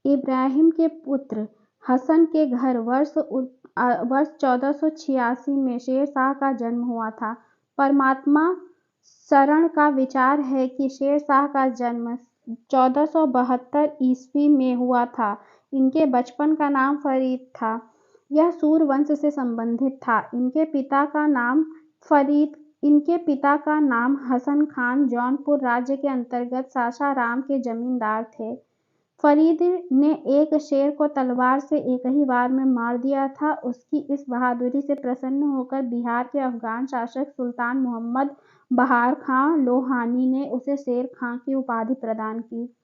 इब्राहिम के पुत्र हसन के घर वर्ष 1486 में शेर शाह का जन्म हुआ था। परमात्मा शरण का विचार है कि शेर शाह का जन्म 1472 ईस्वी में हुआ था। इनके बचपन का नाम फरीद था। यह सूर वंश से संबंधित था। इनके पिता का नाम हसन खान जौनपुर राज्य के अंतर्गत सासाराम के जमींदार थे। फरीद ने एक शेर को तलवार से एक ही बार में मार दिया था। उसकी इस बहादुरी से प्रसन्न होकर बिहार के अफगान शासक सुल्तान मोहम्मद बहार खां लोहानी ने उसे शेर खां की उपाधि प्रदान की।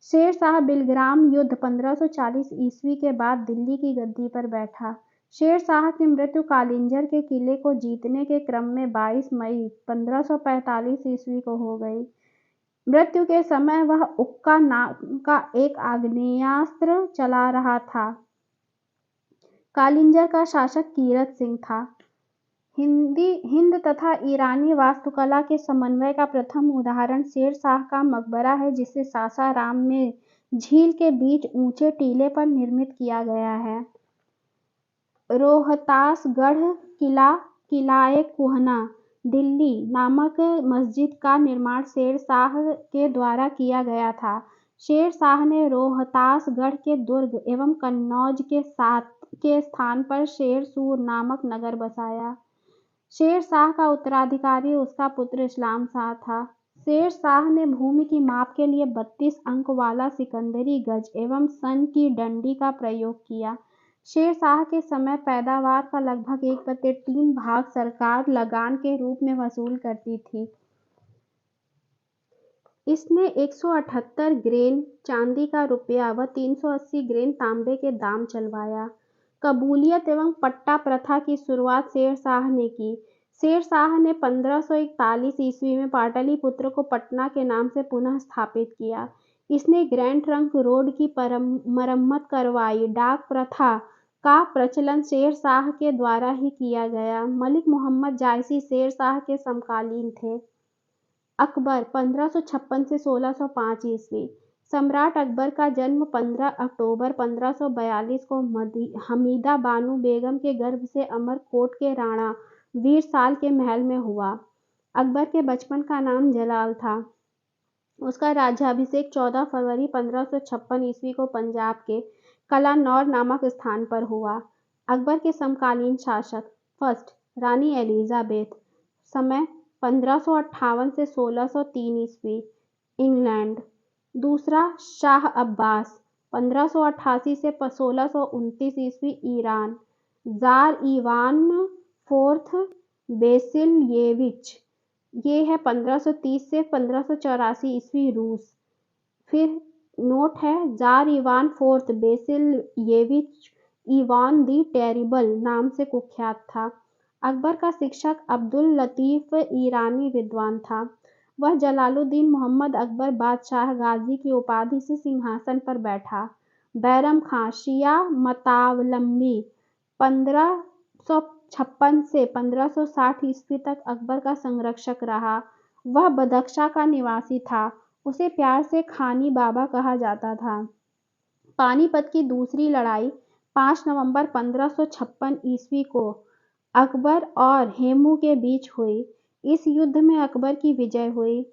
शेर शाह बिलग्राम युद्ध 1540 ईस्वी के बाद दिल्ली की गद्दी पर बैठा। शेर शाह की मृत्यु कालिंजर के किले को जीतने के क्रम में 22 मई 1545 ईस्वी को हो गई। मृत्यु के समय वह उक्का नाम का एक आग्नेयास्त्र चला रहा था। कालिंजर का शासक कीरत सिंह था। हिंद तथा ईरानी वास्तुकला के समन्वय का प्रथम उदाहरण शेर शाह का मकबरा है, जिसे सासाराम में झील के बीच ऊंचे टीले पर निर्मित किया गया है। रोहतासगढ़ किला किलाए कुहना दिल्ली नामक मस्जिद का निर्माण शेर शाह के द्वारा किया गया था। शेर शाह ने रोहतासगढ़ के दुर्ग एवं कन्नौज के स्थान पर शेरसूर नामक नगर बसाया। शेर शाह का उत्तराधिकारी उसका पुत्र इस्लाम शाह था। शेर शाह ने भूमि की माप के लिए 32 अंक वाला सिकंदरी गज एवं सन की डंडी का प्रयोग किया। शेर शाह के समय पैदावार का लगभग 1/3 भाग सरकार लगान के रूप में वसूल करती थी। इसने 178 ग्रेन चांदी का रुपया व 380 ग्रेन तांबे के दाम चलवाया। कबूलियत एवं पट्टा प्रथा की शुरुआत शेर शाह ने की। शेर शाह ने 1541 ईस्वी में पाटलिपुत्र को पटना के नाम से पुनः स्थापित किया। इसने ग्रैंड ट्रंक रोड की मरम्मत करवाई। डाक प्रथा का प्रचलन शेर शाह के द्वारा ही किया गया। मलिक मोहम्मद जायसी शेर शाह के समकालीन थे। अकबर 1556 से 1605 ईस्वी। सम्राट अकबर का जन्म 15 अक्टूबर 1542 को हमीदा बानो बेगम के गर्भ से अमरकोट के राणा वीरसाल के महल में हुआ। अकबर के बचपन का नाम जलाल था। उसका राज्याभिषेक 14 फरवरी 1556 ईस्वी को पंजाब के कलानौर नामक स्थान पर हुआ। अकबर के समकालीन शासक फर्स्ट रानी एलिजाबेथ, समय 1558 से 1603 ईस्वी, इंग्लैंड। दूसरा शाह अब्बास 1588 से 1629 ईस्वी, ईरान। जार इवान फोर्थ बेसिलयेविच, ये है 1530 से 1584 ईस्वी, रूस। फिर नोट है, जार इवान फोर्थ बेसिलयेविच इवान दी टेरिबल नाम से कुख्यात था। अकबर का शिक्षक अब्दुल लतीफ ईरानी विद्वान था। वह जलालुद्दीन मोहम्मद अकबर बादशाह गाजी की उपाधि से सिंहासन पर बैठा। बैरम खां शिया मतावलंबी 1556 से 1560 ईस्वी तक अकबर का संरक्षक रहा। वह बदख्शा का निवासी था। उसे प्यार से खानी बाबा कहा जाता था। पानीपत की दूसरी लड़ाई 5 नवंबर 1556 ईस्वी को अकबर और हेमू के बीच हुई। इस युद्ध में अकबर की विजय हुई।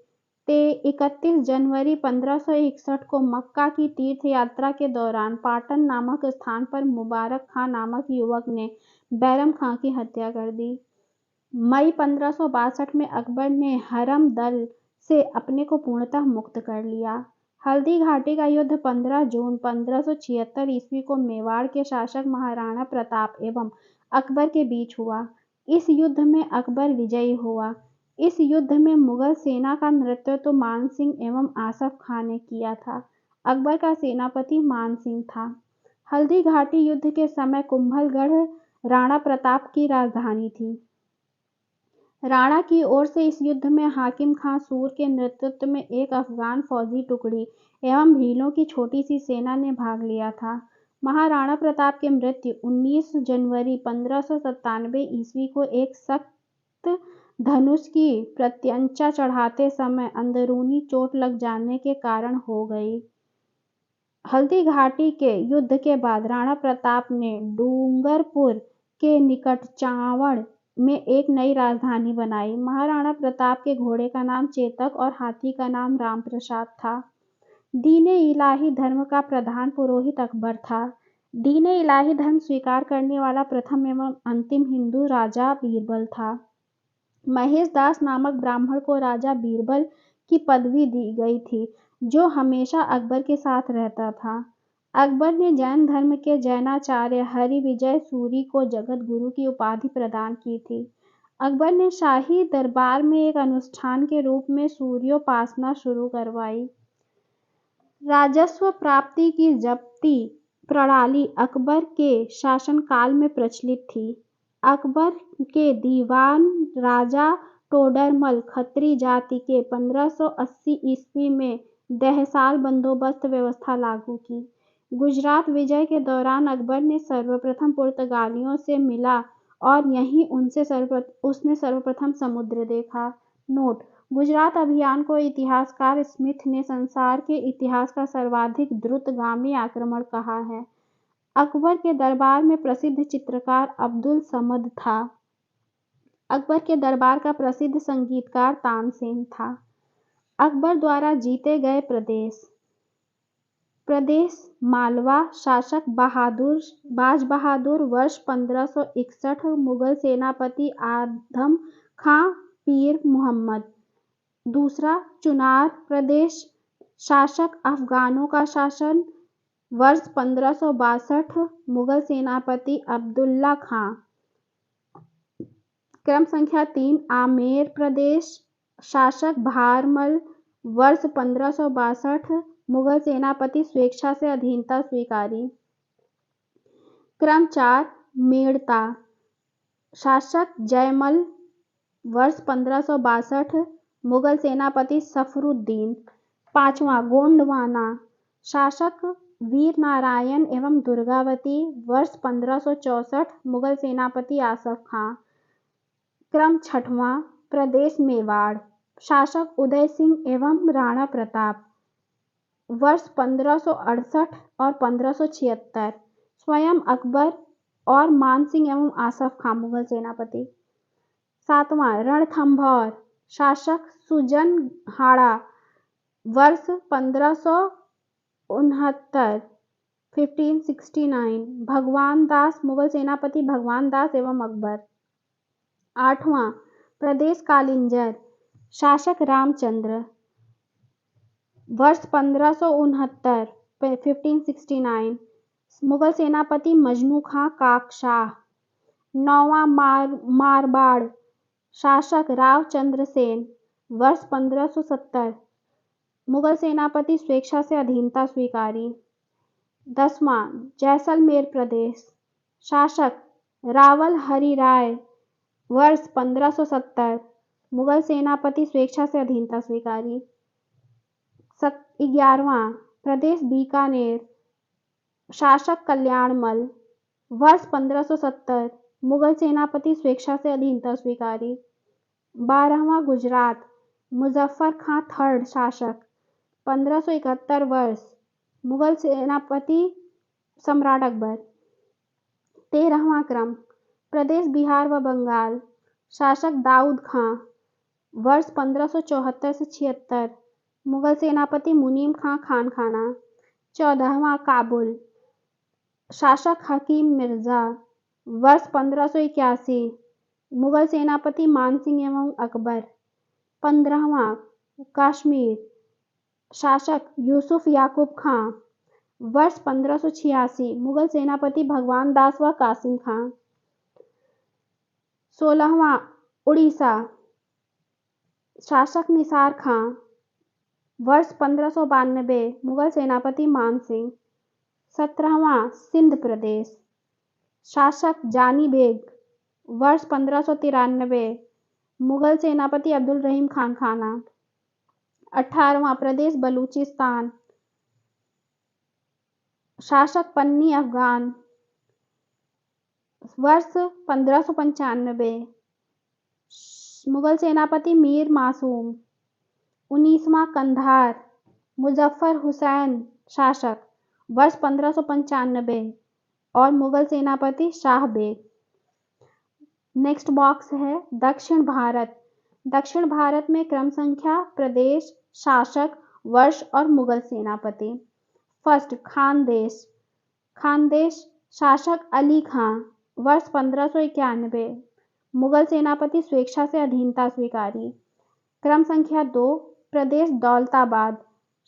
31 जनवरी 1561 को मक्का की तीर्थ यात्रा के दौरान पाटन नामक स्थान पर मुबारक खां नामक युवक ने बैरम खां की हत्या कर दी। मई 1562 में अकबर ने हरम दल से अपने को पूर्णतः मुक्त कर लिया। हल्दी घाटी का युद्ध 15 जून 1576 ईस्वी को मेवाड़ के शासक महाराणा प्रताप एवं अकबर के बीच हुआ। इस युद्ध में अकबर विजयी हुआ। इस युद्ध में मुगल सेना का नेतृत्व मान सिंह एवं आसफ खां ने किया था। अकबर का सेनापति मान सिंह था। हल्दी घाटी युद्ध के समय कुंभलगढ़ राणा प्रताप की राजधानी थी। राणा की ओर से इस युद्ध में हाकिम खां सूर के नेतृत्व में एक अफगान फौजी टुकड़ी एवं भीलों की छोटी सी सेना ने भाग लिया था। महाराणा प्रताप की मृत्यु 19 जनवरी 1597 ईस्वी को एक सख्त धनुष की प्रत्यंचा चढ़ाते समय अंदरूनी चोट लग जाने के कारण हो गई। हल्दी घाटी के युद्ध के बाद राणा प्रताप ने डूंगरपुर के निकट चावड़ में एक नई राजधानी बनाई। महाराणा प्रताप के घोड़े का नाम चेतक और हाथी का नाम रामप्रसाद था। दीन-ए-इलाही धर्म का प्रधान पुरोहित अकबर था। दीन-ए इलाही धर्म स्वीकार करने वाला प्रथम एवं अंतिम हिंदू राजा बीरबल था। महेश दास नामक ब्राह्मण को राजा बीरबल की पदवी दी गई थी, जो हमेशा अकबर के साथ रहता था। अकबर ने जैन धर्म के जैनाचार्य हरिविजय सूरी को जगत गुरु की उपाधि प्रदान की थी। अकबर ने शाही दरबार में एक अनुष्ठान के रूप में सूर्योपासना शुरू करवाई। राजस्व प्राप्ति की जब्ती प्रणाली अकबर के शासनकाल में प्रचलित थी। अकबर के दीवान राजा टोडरमल खत्री जाति के 1580 ईस्वी में दहसाल बंदोबस्त व्यवस्था लागू की। गुजरात विजय के दौरान अकबर ने सर्वप्रथम पुर्तगालियों से मिला और यहीं उसने सर्वप्रथम समुद्र देखा। नोट: गुजरात अभियान को इतिहासकार स्मिथ ने संसार के इतिहास का सर्वाधिक द्रुतगामी आक्रमण कहा है। अकबर के दरबार में प्रसिद्ध चित्रकार अब्दुल समद था। अकबर के दरबार का प्रसिद्ध संगीतकार तानसेन था। अकबर द्वारा जीते गए प्रदेश मालवा। शासक बाज बहादुर वर्ष 1561। मुगल सेनापति आदम खां पीर मुहम्मद। दूसरा, चुनार प्रदेश। शासक अफगानों का शासन वर्ष 1562। मुगल सेनापति अब्दुल्ला खां। क्रम संख्या 3, आमेर प्रदेश। शासक भारमल वर्ष 1562। मुगल सेनापति स्वेच्छा से अधीनता स्वीकारी। क्रम 4, मेड़ता। शासक जयमल वर्ष 1562। मुगल सेनापति सफरुद्दीन। 5वां, गोंडवाना। शासक वीर नारायण एवं दुर्गावती वर्ष 1564। मुगल सेनापति आसफ खां। क्रम 6वां, प्रदेश मेवाड़। शासक उदय सिंह एवं राणा प्रताप वर्ष 1568 और 1576। स्वयं अकबर और मानसिंह एवं आसफ खां मुगल सेनापति। 7वां, रणथंभौर। शासक सुजनहाड़ा वर्ष 1569 1569। भगवान दास मुगल सेनापति भगवान दास एवं अकबर। 8वां, प्रदेश कालिंजर। शासक रामचंद्र वर्ष 1569 1569। मुगल सेनापति मजनू खां काकशाह। 9वां, मारवाड़। शासक रावचंद्र सेन वर्ष 1570। मुगल सेनापति स्वेच्छा से अधीनता स्वीकारी। 10वां, जैसलमेर प्रदेश। शासक रावल हरि राय वर्ष 1570। मुगल सेनापति स्वेच्छा से अधीनता स्वीकारी। 11वां, प्रदेश बीकानेर। शासक कल्याणमल वर्ष 1570। मुगल सेनापति स्वेच्छा से अधीनता स्वीकारी। 12वां, गुजरात। मुजफ्फर खां थर्ड शासक 1571 वर्ष। मुगल सेनापति सम्राट अकबर। 13वां क्रम, प्रदेश बिहार व बंगाल। शासक दाऊद खां वर्ष 1574 से 76। मुगल सेनापति मुनीम खां खानखाना। 14वां, काबुल। शासक हकीम मिर्जा वर्ष 1581। मुगल सेनापति मानसिंह एवं अकबर। 15वां, कश्मीर। शासक यूसुफ याकूब खां वर्ष 1586। मुगल सेनापति भगवान दास व कासिम खां। 16वां, उड़ीसा। शासक निसार खां वर्ष 1592। मुगल सेनापति मानसिंह। 17वां, सिंध प्रदेश। शासक जानी बेग वर्ष 1593। मुगल सेनापति अब्दुल रहीम खान खाना। 18वां, प्रदेश बलूचिस्तान। शासक पन्नी अफगान वर्ष 1595। मुगल सेनापति मीर मासूम। 19वां, कंधार। मुजफ्फर हुसैन शासक वर्ष 1595 और मुगल सेनापति शाह बेग। नेक्स्ट बॉक्स है दक्षिण भारत। दक्षिण भारत में क्रम संख्या, प्रदेश, शासक, वर्ष और मुगल सेनापति। फर्स्ट, खानदेश। खानदेश शासक अली खां, वर्ष 1591। मुगल सेनापति स्वेच्छा से अधीनता स्वीकारी। क्रम संख्या 2, प्रदेश दौलताबाद,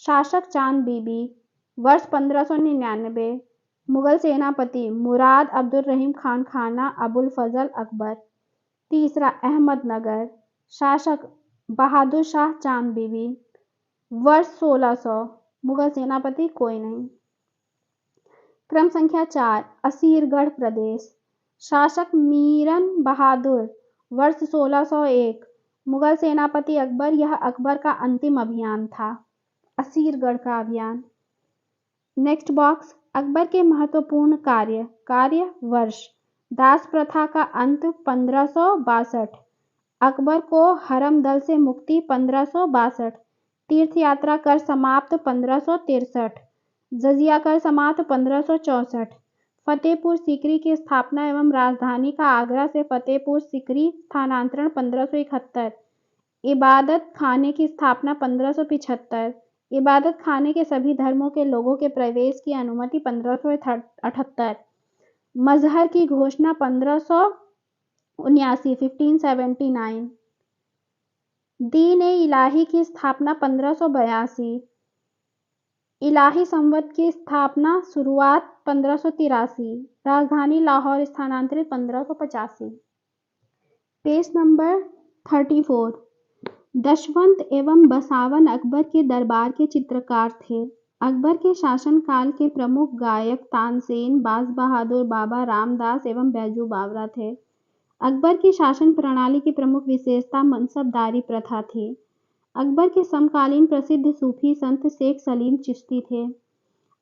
शासक चांद बीबी, वर्ष 1599। मुगल सेनापति मुराद अब्दुल रहीम खान खाना अबुल फजल अकबर। तीसरा अहमदनगर, शासक बहादुर शाह चांद बीबी, वर्ष 1600। मुगल सेनापति कोई नहीं। क्रम संख्या 4, असीरगढ़ प्रदेश, शासक मीरन बहादुर, वर्ष 1601। मुगल सेनापति अकबर। यह अकबर का अंतिम अभियान था, असीरगढ़ का अभियान। नेक्स्ट बॉक्स, अकबर के महत्वपूर्ण कार्य वर्ष, दास प्रथा का अंत 1562, अकबर को हरम दल से मुक्ति 1562, तीर्थ यात्रा कर समाप्त 1563, जजिया कर समाप्त 1564, फतेहपुर सीकरी की स्थापना एवं राजधानी का आगरा से फतेहपुर सीकरी स्थानांतरण 1571, इबादत खाने की स्थापना 1575, इबादत खाने के सभी धर्मों के लोगों के प्रवेश की अनुमति 1578, मजहर की घोषणा 1579 1579, दीन-ए-इलाही की स्थापना 1582, इलाही संवत की स्थापना शुरुआत 1583, राजधानी लाहौर स्थानांतरित 1585। Page number 34। दशवंत एवं बसावन अकबर के दरबार के चित्रकार थे। अकबर के शासनकाल के प्रमुख गायक तानसेन, बाज बहादुर, बाबा रामदास एवं बैजू बावरा थे। अकबर की शासन प्रणाली की प्रमुख विशेषता मनसबदारी प्रथा थी। अकबर के समकालीन प्रसिद्ध सूफी संत शेख सलीम चिश्ती थे।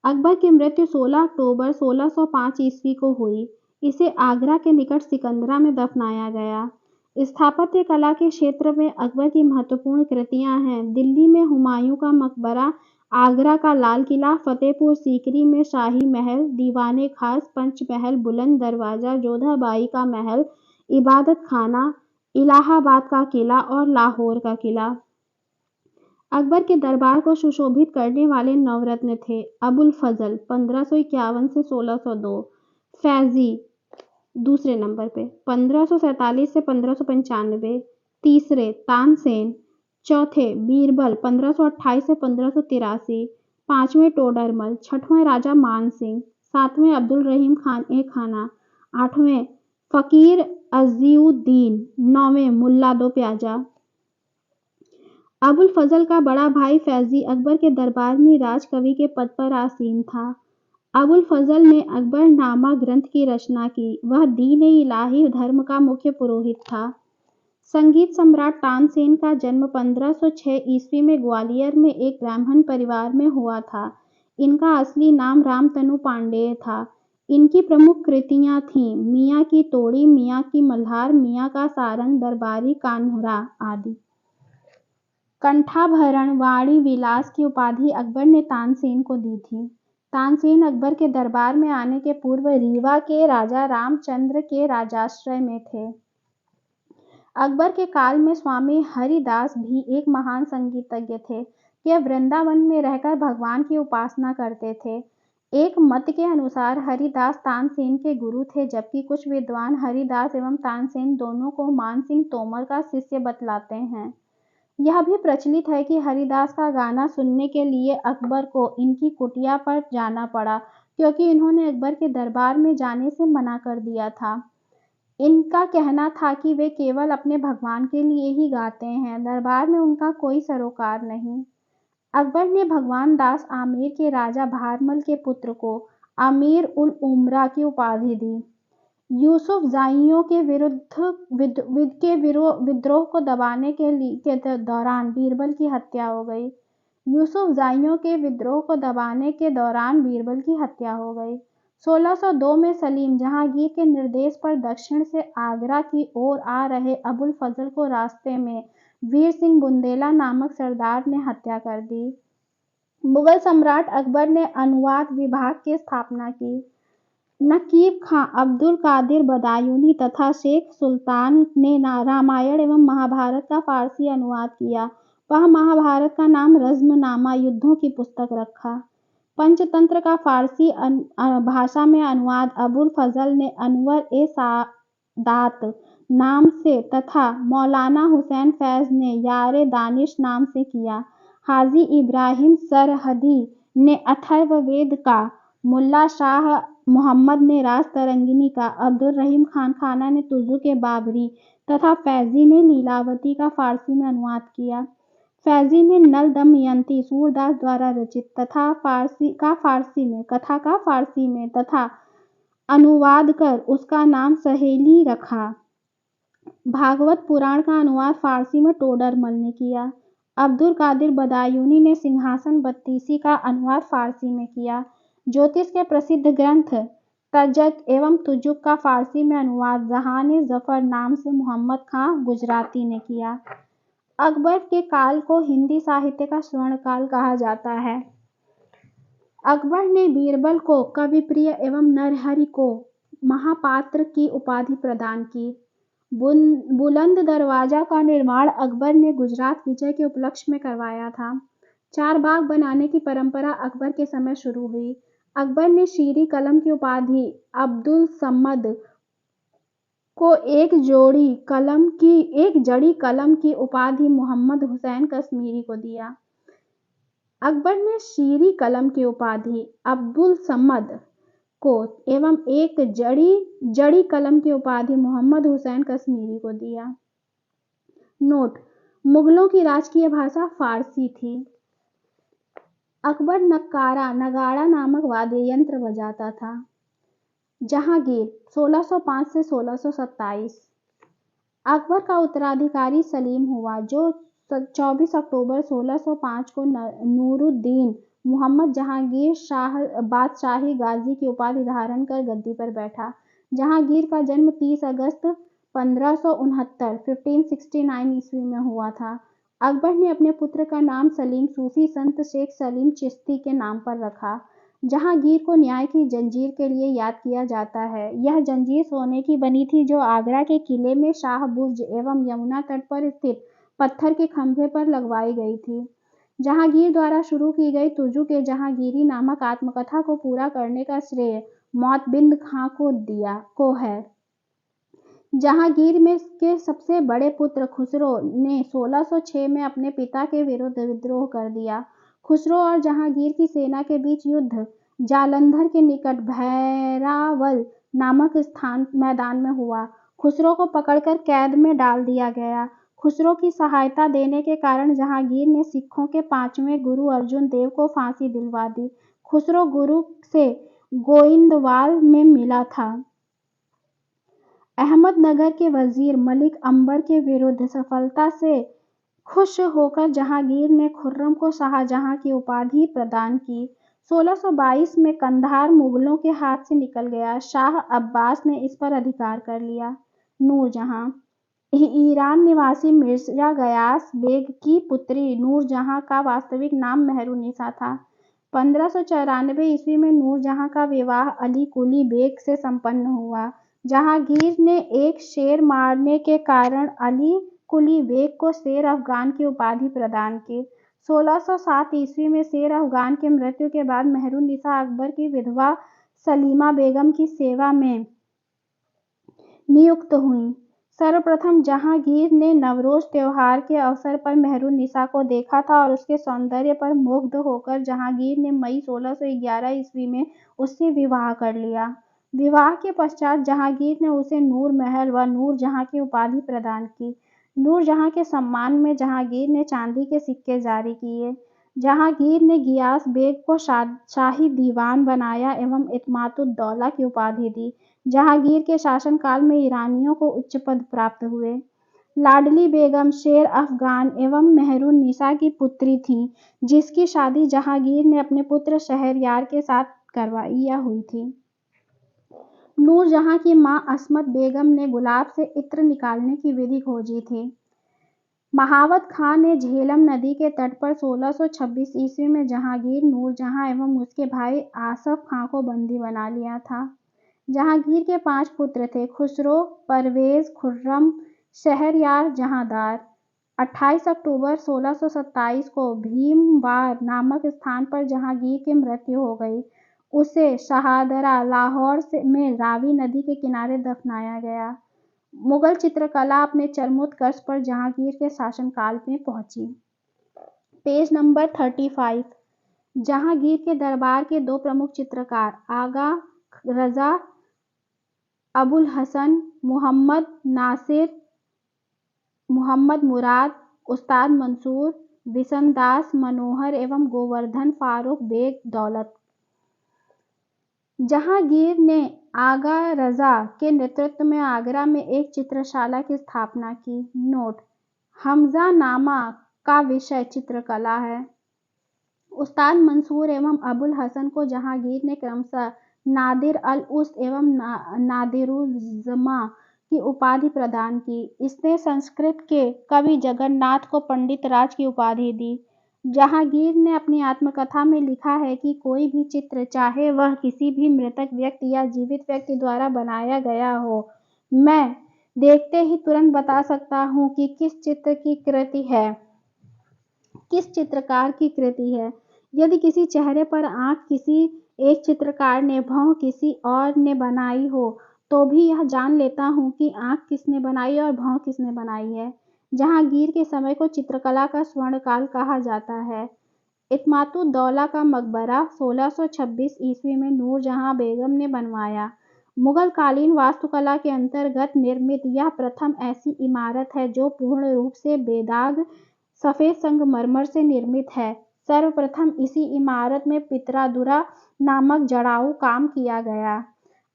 अकबर की मृत्यु 16 अक्टूबर 1605 ईस्वी को हुई। इसे आगरा के निकट सिकंदरा में दफनाया गया। स्थापत्य कला के क्षेत्र में अकबर की महत्वपूर्ण कृतियां हैं। दिल्ली में हुमायूं का मकबरा, आगरा का लाल किला, फतेहपुर सीकरी में शाही महल, दीवाने खास, पंचमहल, बुलंद दरवाजा, जोधाबाई का महल, इबादत खाना, इलाहाबाद का किला और लाहौर का किला। अकबर के दरबार को सुशोभित करने वाले नवरत्न थे। अबुल फजल 1551 से 1602, फैजी दूसरे नंबर पे 1547 से 1595, तीसरे तानसेन, चौथे बीरबल 1528 से 1583, पांचवें टोडरमल, छठवें राजा मान सिंह, सातवें अब्दुल रहीम खान ए खाना, आठवें फकीर अजीउद्दीन, नौवें मुल्ला दो प्याजा। अबुल फजल का बड़ा भाई फैजी अकबर के दरबार में राजकवि के पद पर आसीन था। अबुल फजल ने अकबर नामा ग्रंथ की रचना की। वह दीन-ए-इलाही धर्म का मुख्य पुरोहित था। संगीत सम्राट तानसेन का जन्म 1506 ईस्वी में ग्वालियर में एक ब्राह्मण परिवार में हुआ था। इनका असली नाम रामतनु पांडेय था। इनकी प्रमुख कृतियां थीं मियाँ की तोड़ी, मियाँ की मल्हार, मियाँ का सारंग, दरबारी कान्हरा आदि। कंठाभरण वाणी विलास की उपाधि अकबर ने तानसेन को दी थी। तानसेन अकबर के दरबार में आने के पूर्व रीवा के राजा रामचंद्र के राजाश्रय में थे। अकबर के काल में स्वामी हरिदास भी एक महान संगीतज्ञ थे। यह वृंदावन में रहकर भगवान की उपासना करते थे। एक मत के अनुसार हरिदास तानसेन के गुरु थे, जबकि कुछ विद्वान हरिदास एवं तानसेन दोनों को मानसिंह तोमर का शिष्य बतलाते हैं। यह भी प्रचलित है कि हरिदास का गाना सुनने के लिए अकबर को इनकी कुटिया पर जाना पड़ा, क्योंकि इन्होंने अकबर के दरबार में जाने से मना कर दिया था। इनका कहना था कि वे केवल अपने भगवान के लिए ही गाते हैं, दरबार में उनका कोई सरोकार नहीं। अकबर ने भगवान दास आमेर के राजा भारमल के पुत्र को अमीर उल उमरा की उपाधि दी। यूसुफ जाइयों के विद्रोह को दबाने के दौरान बीरबल की हत्या हो गई। यूसुफ जाइयों के विद्रोह को दबाने के दौरान बीरबल की हत्या हो गई। 1602 में सलीम जहांगीर के निर्देश पर दक्षिण से आगरा की ओर आ रहे अबुल फजल को रास्ते में वीर सिंह बुंदेला नामक सरदार ने हत्या कर दी। मुगल सम्राट अकबर ने अनुवाद विभाग की स्थापना की। नकीब खां, अब्दुल कादिर बदायूनी तथा शेख सुल्तान ने रामायण एवं महाभारत का फारसी अनुवाद किया। वह महाभारत का नाम रज़्मनामा युद्धों की पुस्तक रखा। पंचतंत्र का फारसी भाषा में अनुवाद अबुल फजल ने अनवर ए सादात नाम से तथा मौलाना हुसैन फैज ने यारे दानिश नाम से किया। हाजी इब्राहिम सरहदी ने अथर्ववेद का, मुल्ला शाह मोहम्मद ने राज तरंगिनी का, अब्दुल रहीम खान खाना ने तुजुक बाबरी तथा फैजी ने लीलावती का फारसी में अनुवाद किया। फैजी ने नल दमयंती सूरदास द्वारा रचित कथा का फारसी में तथा अनुवाद कर उसका नाम सहेली रखा। भागवत पुराण का अनुवाद फारसी में टोडरमल ने किया। अब्दुल कादिर बदायूनी ने सिंहासन बत्तीसी का अनुवाद फारसी में किया। ज्योतिष के प्रसिद्ध ग्रंथ तजक एवं तुजुक का फारसी में अनुवाद जहान जफर नाम से मोहम्मद खां गुजराती ने किया। अकबर के काल को हिंदी साहित्य का स्वर्ण काल कहा जाता है। अकबर ने बीरबल को कविप्रिय एवं नरहरि को महापात्र की उपाधि प्रदान की। बुलंद दरवाजा का निर्माण अकबर ने गुजरात विजय के उपलक्ष्य में करवाया था। 4 बाग बनाने की परंपरा अकबर के समय शुरू हुई। अकबर ने शीरी कलम की उपाधि अब्दुल सम्मद को एक जड़ी कलम की उपाधि मोहम्मद हुसैन कश्मीरी को दिया। अकबर ने शीरी कलम की उपाधि अब्दुल सम्मद को एवं एक जड़ी कलम की उपाधि मोहम्मद हुसैन कश्मीरी को दिया। नोट: मुगलों की राजकीय भाषा फारसी थी। अकबर नगाड़ा नामक वाद्य यंत्र बजाता था। जहांगीर 1605 से 1627। अकबर का उत्तराधिकारी सलीम हुआ जो 24 अक्टूबर 1605 को नूरुद्दीन मोहम्मद जहांगीर बादशाही गाजी की उपाधि धारण कर गद्दी पर बैठा। जहांगीर का जन्म 30 अगस्त 1569 ईस्वी में हुआ था। अकबर ने अपने पुत्र का नाम सलीम सूफी संत शेख सलीम चिश्ती के नाम पर रखा। जहांगीर को न्याय की जंजीर के लिए याद किया जाता है। यह जंजीर सोने की बनी थी जो आगरा के किले में शाह बुर्ज एवं यमुना तट पर स्थित पत्थर के खंभे पर लगवाई गई थी। जहांगीर द्वारा शुरू की गई तुजुक ए जहांगीरी नामक आत्मकथा को पूरा करने का श्रेय मोतबिंद खां को है। जहांगीर में के सबसे बड़े पुत्र खुसरो ने 1606 में अपने पिता के विरुद्ध विद्रोह कर दिया। खुसरो और जहांगीर की सेना के बीच युद्ध जालंधर के निकट भैरावल नामक मैदान में हुआ। खुसरो को पकड़कर कैद में डाल दिया गया। खुसरो की सहायता देने के कारण जहांगीर ने सिखों के 5वें गुरु अर्जुन देव को फांसी दिलवा दी। खुसरो गुरु से गोइंदवाल में मिला था। अहमदनगर के वजीर मलिक अंबर के विरुद्ध सफलता से खुश होकर जहांगीर ने खुर्रम को शाहजहां की उपाधि प्रदान की। 1622 में कंधार मुगलों के हाथ से निकल गया। शाह अब्बास ने इस पर अधिकार कर लिया। नूरजहां ईरान निवासी मिर्जा गयास बेग की पुत्री नूरजहां का वास्तविक नाम मेहरुन्निसा था। 1594 ईस्वी में नूरजहां का विवाह अली कुली बेग से संपन्न हुआ। जहांगीर ने एक शेर मारने के कारण अली कुली बेग को शेर अफगान की उपाधि प्रदान की। 1607 ईस्वी में शेर अफगान के मृत्यु के बाद मेहरुन्निसा अकबर की विधवा सलीमा बेगम की सेवा में नियुक्त हुई। सर्वप्रथम जहांगीर ने नवरोज त्योहार के अवसर पर मेहरुन्निसा को देखा था और उसके सौंदर्य पर मुग्ध होकर जहांगीर ने मई 1611 ईस्वी में उससे विवाह कर लिया। विवाह के पश्चात जहांगीर ने उसे नूर महल व नूरजहां की उपाधि प्रदान की। नूरजहां के सम्मान में जहांगीर ने चांदी के सिक्के जारी किए। जहांगीर ने गियास बेग को शाही दीवान बनाया एवं इत्मादुद्दौला की उपाधि दी। जहांगीर के शासनकाल में ईरानियों को उच्च पद प्राप्त हुए। लाडली बेगम शेर अफगान एवं मेहरुन्निसा की पुत्री थी, जिसकी शादी जहांगीर ने अपने पुत्र शहरयार के साथ करवाई हुई थी। नूरजहां की मां अस्मत बेगम ने गुलाब से इत्र निकालने की विधि खोजी थी। महावत खां ने झेलम नदी के तट पर 1626 ईस्वी में जहांगीर, नूरजहां एवं उसके भाई आसफ खां को बंदी बना लिया था। जहांगीर के 5 पुत्र थे: खुसरो, परवेज, खुर्रम, शहरयार, जहांदार। 28 अक्टूबर 1627 को भीमवार नामक स्थान पर जहांगीर की मृत्यु हो गई। उसे शहादरा, लाहौर में रावी नदी के किनारे दफनाया गया। मुगल चित्रकला अपने चरमोत्कर्ष पर जहांगीर के शासनकाल में पहुंची। Page number 35। जहांगीर के दरबार के दो प्रमुख चित्रकार आगा रजा, अबुल हसन, मोहम्मद नासिर, मोहम्मद मुराद, उस्ताद मंसूर, बिशनदास मनोहर एवं गोवर्धन फारूक बेग दौलत। जहांगीर ने आगा रजा के नेतृत्व में आगरा में एक चित्रशाला की स्थापना की। नोट: हमजानामा का विषय चित्रकला है। उस्ताद मंसूर एवं अबुल हसन को जहांगीर ने क्रमशः नादिर अल उस्त एवं नादिरुज़्ज़मा की उपाधि प्रदान की। इसने संस्कृत के कवि जगन्नाथ को पंडित राज की उपाधि दी। जहांगीर ने अपनी आत्मकथा में लिखा है कि कोई भी चित्र, चाहे वह किसी भी मृतक व्यक्ति या जीवित व्यक्ति द्वारा बनाया गया हो, मैं देखते ही तुरंत बता सकता हूँ कि किस चित्रकार की कृति है। यदि किसी चेहरे पर आंख किसी एक चित्रकार ने, भौं किसी और ने बनाई हो, तो भी यह जान लेता हूँ कि आंख किसने बनाई और भौं किसने बनाई है। जहांगीर के समय को चित्रकला का स्वर्णकाल कहा जाता है। इत्मातुद्दौला का मकबरा 1626 ईस्वी में नूरजहां बेगम ने बनवाया। मुगल कालीन वास्तुकला के अंतर्गत निर्मित यह प्रथम ऐसी इमारत है जो पूर्ण रूप से बेदाग सफेद संगमरमर से निर्मित है। सर्वप्रथम इसी इमारत में पितरादुरा नामक जड़ाऊ काम किया गया।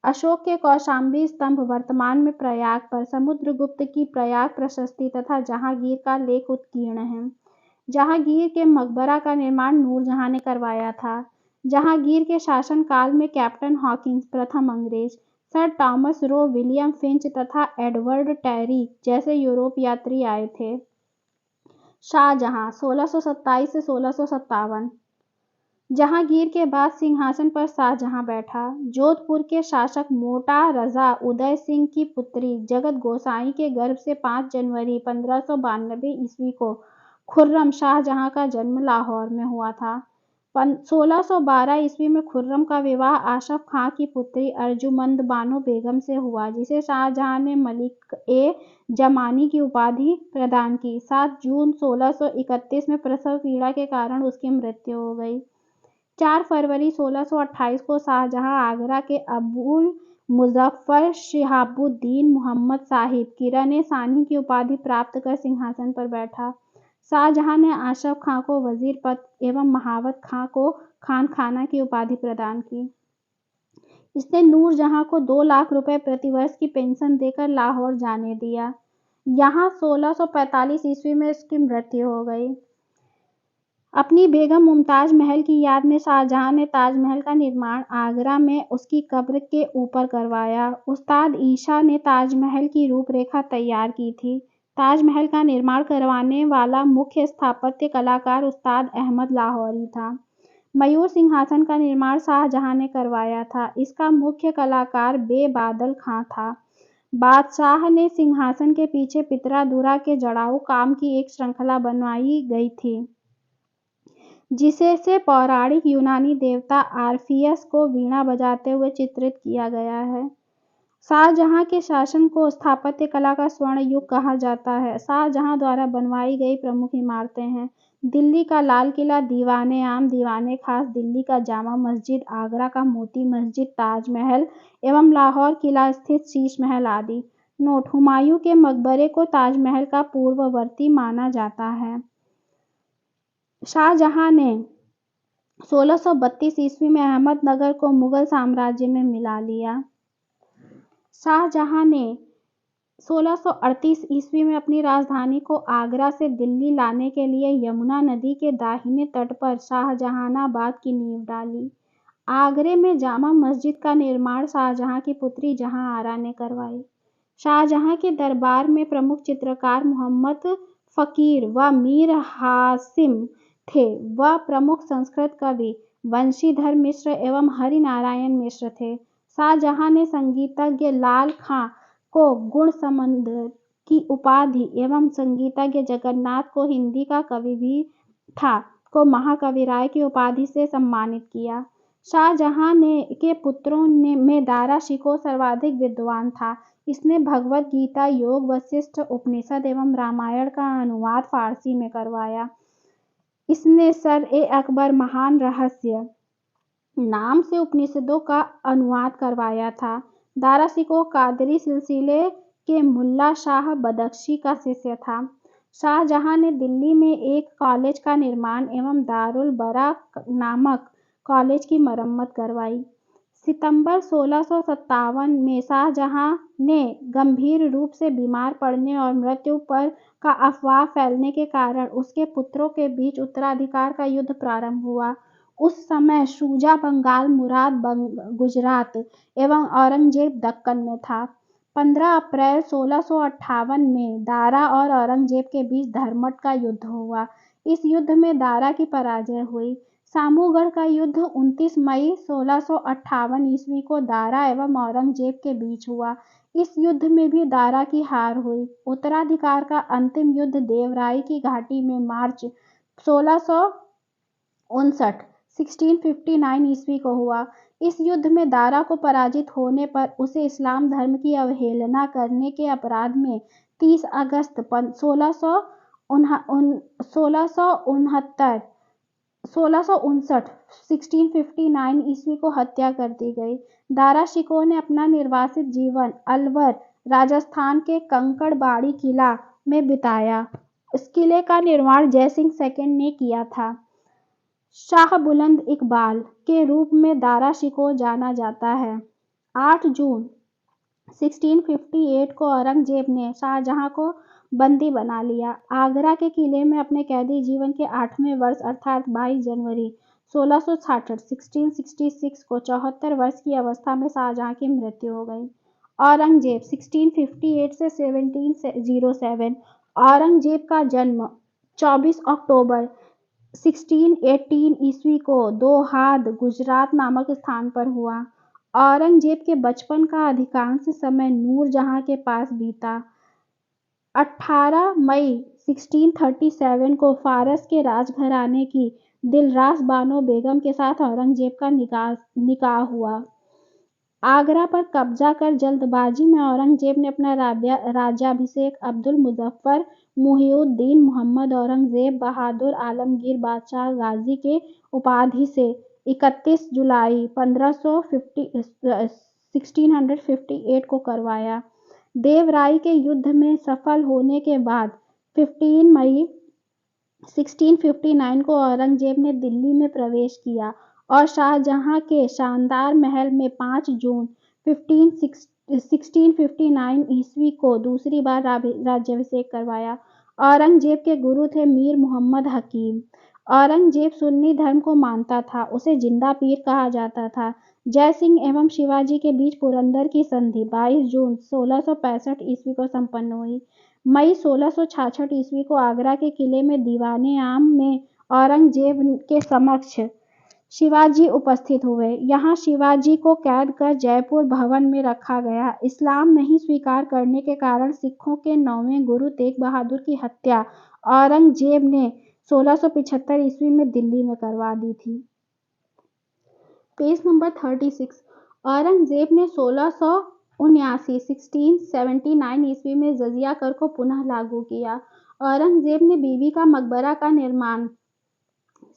अशोक के कौशाम्बी स्तंभ वर्तमान में प्रयाग पर, समुद्रगुप्त की प्रयाग प्रशस्ति तथा जहांगीर का लेख उत्कीर्ण है। जहांगीर के मकबरा का निर्माण नूरजहां ने करवाया था। जहांगीर के शासनकाल में कैप्टन हॉकिंस प्रथम अंग्रेज, sir Thomas Roe, William Finch तथा एडवर्ड टेरी जैसे यूरोप यात्री आए थे। शाहजहां 1627 से 1657। जहांगीर के बाद सिंहासन पर शाहजहां बैठा। जोधपुर के शासक मोटा रजा उदय सिंह की पुत्री जगत गोसाई के गर्भ से 5 जनवरी 1592 ईस्वी को खुर्रम शाहजहां का जन्म लाहौर में हुआ था। 1612 ईस्वी में खुर्रम का विवाह आशफ खां की पुत्री अर्जुमंद बानो बेगम से हुआ, जिसे शाहजहां ने मलिक-ए-जमानी की उपाधि प्रदान की। 7 जून 1631 में प्रसव पीड़ा के कारण उसकी मृत्यु हो गई। 4 फरवरी 1628 को शाहजहां आगरा के अबुल मुजफ्फर शिहाबुद्दीन मोहम्मद साहिब किरण-ए-सानी की उपाधि प्राप्त कर सिंहासन पर बैठा। शाहजहां ने आशफ खां को वजीर पद एवं महावत खां को खान खाना की उपाधि प्रदान की। इसने नूरजहां को 2 लाख रुपए प्रतिवर्ष की पेंशन देकर लाहौर जाने दिया। यहाँ 1645 ईस्वी में इसकी मृत्यु हो गई। अपनी बेगम मुमताज महल की याद में शाहजहां ने ताजमहल का निर्माण आगरा में उसकी कब्र के ऊपर करवाया। उस्ताद ईशा ने ताजमहल की रूपरेखा तैयार की थी। ताजमहल का निर्माण करवाने वाला मुख्य स्थापत्य कलाकार उस्ताद अहमद लाहौरी था। मयूर सिंहासन का निर्माण शाहजहां ने करवाया था। इसका मुख्य कलाकार बेबादल खां था। बादशाह ने सिंहासन के पीछे पितरादुरा के जड़ाऊ काम की एक श्रृंखला बनवाई गई थी, जिसे पौराणिक यूनानी देवता आर्फियस को वीणा बजाते हुए चित्रित किया गया है। शाहजहां के शासन को स्थापत्य कला का स्वर्ण युग कहा जाता है। शाहजहां द्वारा बनवाई गई प्रमुख इमारतें हैं: दिल्ली का लाल किला, दीवाने आम, दीवाने खास, दिल्ली का जामा मस्जिद, आगरा का मोती मस्जिद, ताजमहल एवं लाहौर किला स्थित शीश महल आदि। नोट: हुमायूं के मकबरे को ताजमहल का पूर्ववर्ती माना जाता है। शाहजहां ने 1632 ईस्वी में अहमदनगर को मुगल साम्राज्य में मिला लिया। शाहजहां ने 1638 ईस्वी में अपनी राजधानी को आगरा से दिल्ली लाने के लिए यमुना नदी के दाहिने तट पर शाहजहानाबाद की नींव डाली। आगरे में जामा मस्जिद का निर्माण शाहजहां की पुत्री जहां आरा ने करवाई। शाहजहां के दरबार में प्रमुख चित्रकार मोहम्मद फकीर व मीर हासिम थे व प्रमुख संस्कृत कवि वंशीधर मिश्र एवं हरिनारायण मिश्र थे। शाहजहां ने संगीतज्ञ लाल खां को गुण संबंध की उपाधि एवं संगीतज्ञ जगन्नाथ को हिंदी का कवि भी था को महाकवि राय की उपाधि से सम्मानित किया। शाहजहां के पुत्रों में दारा शिकोह सर्वाधिक विद्वान था। इसने भगवद गीता, योग वशिष्ठ उपनिषद एवं रामायण का अनुवाद फारसी में करवाया। इसने सर-ए-अकबर महान रहस्य नाम से उपनिषदों का अनुवाद करवाया था। दारा शिकोह कादरी सिलसिले के मुल्ला शाह बदख्शी का शिष्य था। शाहजहां ने दिल्ली में एक कॉलेज का निर्माण एवं दारुल बरा नामक कॉलेज की मरम्मत करवाई। सितंबर 1657 में शाहजहां ने गंभीर रूप से बीमार पड़ने और मृत्यु पर का अफवाह फैलने के कारण उसके पुत्रों के बीच उत्तराधिकार का युद्ध प्रारंभ हुआ। उस समय शुजा बंगाल, मुराद गुजरात एवं औरंगजेब दक्कन में था। 15 अप्रैल 1658 में दारा और औरंगजेब के बीच धर्मट का युद्ध हुआ। इस युद्ध में दारा की पराजय हुई। सामूगढ़ का युद्ध 29 मई 1658 ईस्वी को दारा एवं औरंगजेब के बीच हुआ। इस युद्ध में भी दारा की हार हुई। उत्तराधिकार का अंतिम युद्ध देवराई की घाटी में मार्च 1659 ईस्वी को हुआ। इस युद्ध में दारा को पराजित होने पर उसे इस्लाम धर्म की अवहेलना करने के अपराध में 30 अगस्त 1659 ईस्वी को हत्या कर दी गई। दारा शिकोह ने अपना निर्वासित जीवन अलवर, राजस्थान के कंकड़बाड़ी किला में बिताया। इस किले का निर्माण जयसिंह सेकंड ने किया था। शाह बुलंद इकबाल के रूप में दारा शिकोह जाना जाता है। 8 जून 1658 को औरंगजेब ने शाहजहां को बंदी बना लिया। आगरा के किले में अपने कैदी जीवन के 8वें वर्ष अर्थात 22 जनवरी 1666 को 74 वर्ष की अवस्था में शाहजहां की मृत्यु हो गई। औरंगजेब 1658 से 1707। औरंगजेब का जन्म 24 अक्टूबर 1618 ईस्वी को दोहाद, गुजरात नामक स्थान पर हुआ। औरंगजेब के बचपन का अधिकांश समय नूरजहां के पास बीता। 18 मई 1637 को फारस के राजघराने की दिलरास बानो बेगम के साथ औरंगजेब का निकाह हुआ। आगरा पर कब्जा कर जल्दबाजी में औरंगजेब ने अपना राज्याभिषेक अब्दुल मुजफ्फर मुहिउद्दीन मोहम्मद औरंगजेब बहादुर आलमगीर बादशाह गाजी के उपाधि से 31 जुलाई 1658 को करवाया। देवराई के युद्ध में सफल होने के बाद 15 मई 1659 को औरंगजेब ने दिल्ली में प्रवेश किया और शाहजहां के शानदार महल में 5 जून 1659 ईस्वी को दूसरी बार राज्याभिषेक करवाया। औरंगजेब के गुरु थे मीर मुहम्मद हकीम। औरंगजेब सुन्नी धर्म को मानता था। उसे जिंदा पीर कहा जाता था। जयसिंह एवं शिवाजी के बीच पुरंदर की संधि 22 जून 1665 ईस्वी को संपन्न हुई। मई 1666 ईस्वी को आगरा के किले में दीवाने आम में औरंगजेब के समक्ष शिवाजी उपस्थित हुए। यहाँ शिवाजी को कैद कर जयपुर भवन में रखा गया। इस्लाम नहीं स्वीकार करने के कारण सिखों के 9वें गुरु तेग बहादुर की हत्या औरंगजेब ने 1675 ईस्वी में दिल्ली में करवा दी थी। Page number 36। औरंगजेब ने 1679 ईस्वी में जजिया कर को पुनः लागू किया। औरंगजेब ने बीबी का मकबरा का निर्माण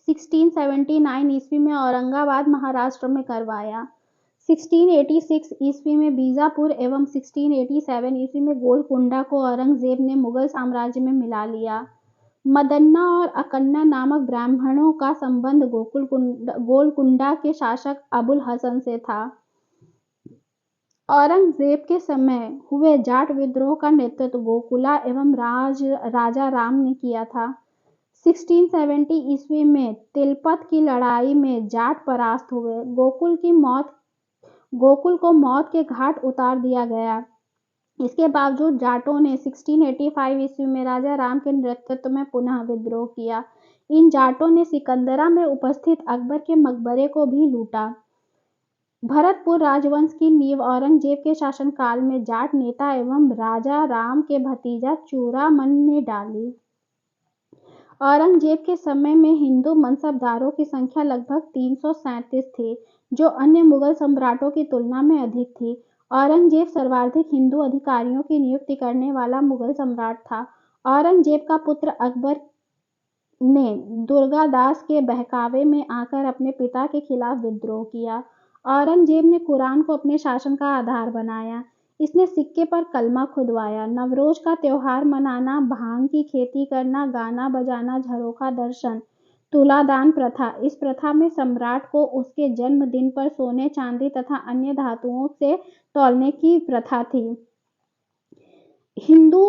1679 ईस्वी में औरंगाबाद महाराष्ट्र में करवाया। 1686 ईस्वी में बीजापुर एवं 1687 ईस्वी में गोलकुंडा को औरंगजेब ने मुगल साम्राज्य में मिला लिया। मदन्ना और अकन्ना नामक ब्राह्मणों का संबंध गोलकुंडा के शासक अबुल हसन से था। औरंगजेब के समय हुए जाट विद्रोह का नेतृत्व गोकुला एवं राजा राम ने किया था। 1670 ईस्वी में तिलपत की लड़ाई में जाट परास्त हुए। गोकुल को मौत के घाट उतार दिया गया। इसके बावजूद जाटों ने 1685 ईस्वी में राजा राम के नेतृत्व में पुनः विद्रोह किया। इन जाटों ने सिकंदरा में उपस्थित अकबर के मकबरे को भी लूटा। भरतपुर राजवंश की नींव औरंगजेब के शासनकाल में जाट नेता एवं राजा राम के भतीजा चूड़ामन ने डाली। औरंगजेब के समय में हिंदू मनसबदारों की संख्या लगभग 337 थी, जो अन्य मुगल सम्राटों की तुलना में अधिक थी। औरंगजेब सर्वाधिक हिंदू अधिकारियों की नियुक्ति करने वाला मुगल सम्राट था। औरंगजेब का पुत्र अकबर ने दुर्गादास के बहकावे में आकर अपने पिता के खिलाफ विद्रोह किया। औरंगजेब ने कुरान को अपने शासन का आधार बनाया। इसने सिक्के पर कलमा खुदवाया। नवरोज का त्योहार मनाना, भांग की खेती करना, गाना बजाना, झरोखा दर्शन, तुलादान प्रथा। इस प्रथा में सम्राट को उसके जन्मदिन पर सोने, चांदी तथा अन्य धातुओं से तौलने की प्रथा थी। हिंदू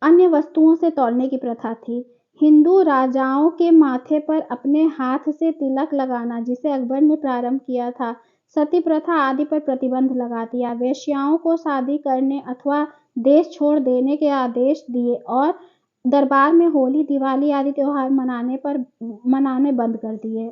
अन्य वस्तुओं से तौलने की प्रथा थी। हिंदू राजाओं के माथे पर अपने हाथ से तिलक लगाना, जिसे अकबर ने प्रारंभ किया था, सती प्रथा आदि पर प्रतिबंध लगा दिया। वेश्याओं को शादी करने अथवा देश छोड़ देने के आदेश दिए और दरबार में होली, दिवाली आदि त्योहार मनाने बंद कर दिए।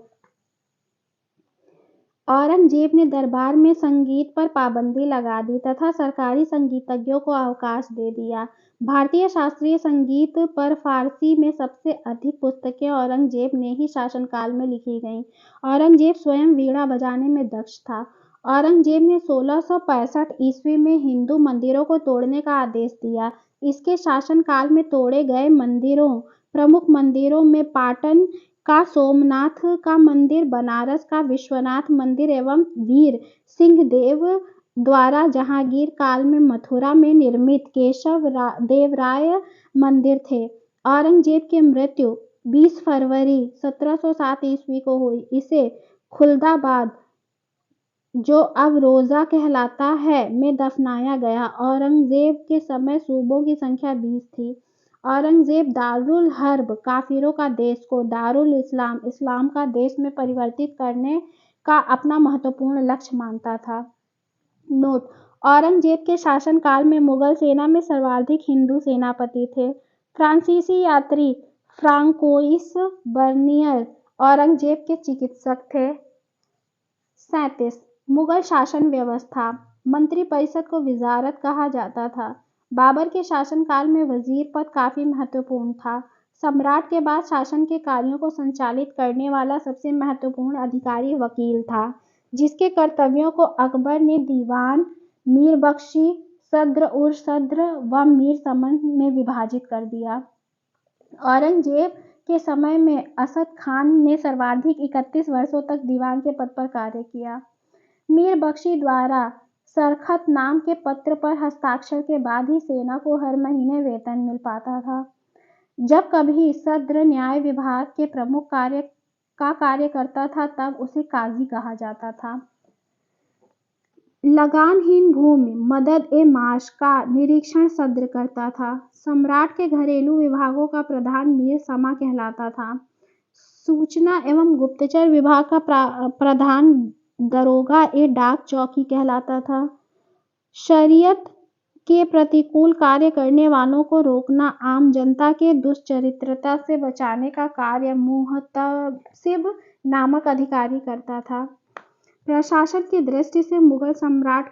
औरंगजेब ने दरबार में संगीत पर पाबंदी लगा दी तथा सरकारी संगीतज्ञों को अवकाश दे दिया। भारतीय शास्त्रीय संगीत पर फारसी में सबसे अधिक पुस्तकें औरंगजेब ने ही शासनकाल में लिखी गईं। औरंगजेब स्वयं वीणा बजाने में दक्ष था। औरंगजेब ने 1665 ईस्वी में हिंदू मंदिरों को तोड़ने का आदेश दिया। इसके शासनकाल में तोड़े गए प्रमुख मंदिरों में पाटन का सोमनाथ का मंदिर, बनारस का विश्वनाथ मंदिर एवं वीर सिंह देव द्वारा जहांगीर काल में मथुरा में निर्मित केशव देवराय मंदिर थे। औरंगजेब की मृत्यु 20 फरवरी 1707 ईस्वी को हुई। इसे खुलदाबाद, जो अब रोजा कहलाता है, में दफनाया गया। औरंगजेब के समय सूबों की संख्या 20 थी। औरंगजेब दारुल हर्ब, काफिरों का देश, को दारुल इस्लाम, इस्लाम का देश में परिवर्तित करने का अपना महत्वपूर्ण लक्ष्य मानता था। नोट: औरंगजेब के शासनकाल में मुगल सेना में सर्वाधिक हिंदू सेनापति थे। फ्रांसीसी यात्री फ्रांकोइस बर्नियर औरंगजेब के चिकित्सक थे। 37 मुगल शासन व्यवस्था। मंत्रिपरिषद को विजारत कहा जाता था। बाबर के शासनकाल में वजीर पद काफी महत्वपूर्ण था। सम्राट के बाद शासन के कार्यों को संचालित करने वाला सबसे महत्वपूर्ण अधिकारी वकील था, जिसके कर्तव्यों को अकबर ने दीवान, मीर बख्शी, सद्र उर सद्र व मीर समन में विभाजित कर दिया। औरंगजेब के समय में असद खान ने सर्वाधिक 31 वर्षों तक दीवान के पद पर कार्य किया। मीर बख्शी द्वारा सरखत नाम के पत्र पर हस्ताक्षर के बाद ही सेना को हर महीने वेतन मिल पाता था। जब कभी सद्र न्याय विभाग के प्रमुख कार्य करता था, तब उसे काजी कहा जाता था। लगानहीन भूमि, मदद ए माश का निरीक्षण सद्र करता था। सम्राट के घरेलू विभागों का प्रधान मीर समा कहलाता था। सूचना एवं गुप्तचर विभाग का प्रधान दरोगा ए डाक चौकी कहलाता था। शरीयत के प्रतिकूल कार्य करने वालों को रोकना, आम जनता के दुष्चरित्रता से बचाने का कार्य मुहतसिब नामक अधिकारी करता था। प्रशासन की दृष्टि से मुगल साम्राज्य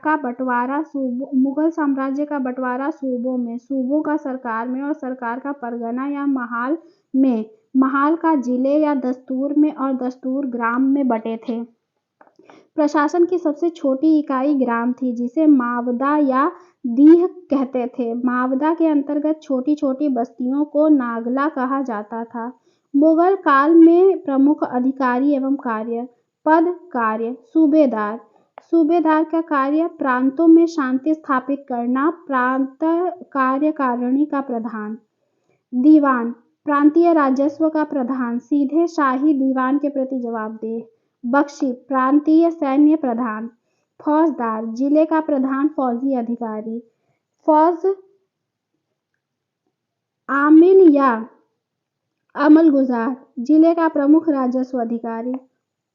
का बंटवारा सूबों में, सूबों का सरकार में और सरकार का परगना या महाल में, महाल का जिले या दस्तूर में और दस्तूर ग्राम में बटे थे। प्रशासन की सबसे छोटी इकाई ग्राम थी, जिसे मावदा या दीह कहते थे। मावदा के अंतर्गत छोटी छोटी बस्तियों को नागला कहा जाता था। मुगल काल में प्रमुख अधिकारी एवं कार्य। पद, कार्य। सूबेदार। सूबेदार का कार्य प्रांतों में शांति स्थापित करना। प्रांत कार्यकारिणी का प्रधान। दीवान, प्रांतीय राजस्व का प्रधान, सीधे शाही दीवान के प्रति जवाबदेह। बख्शी, प्रांतीय सैन्य प्रधान। फौजदार, जिले का प्रधान फौजी अधिकारी। फौज आमिल या अमलगुजार, जिले का प्रमुख राजस्व अधिकारी।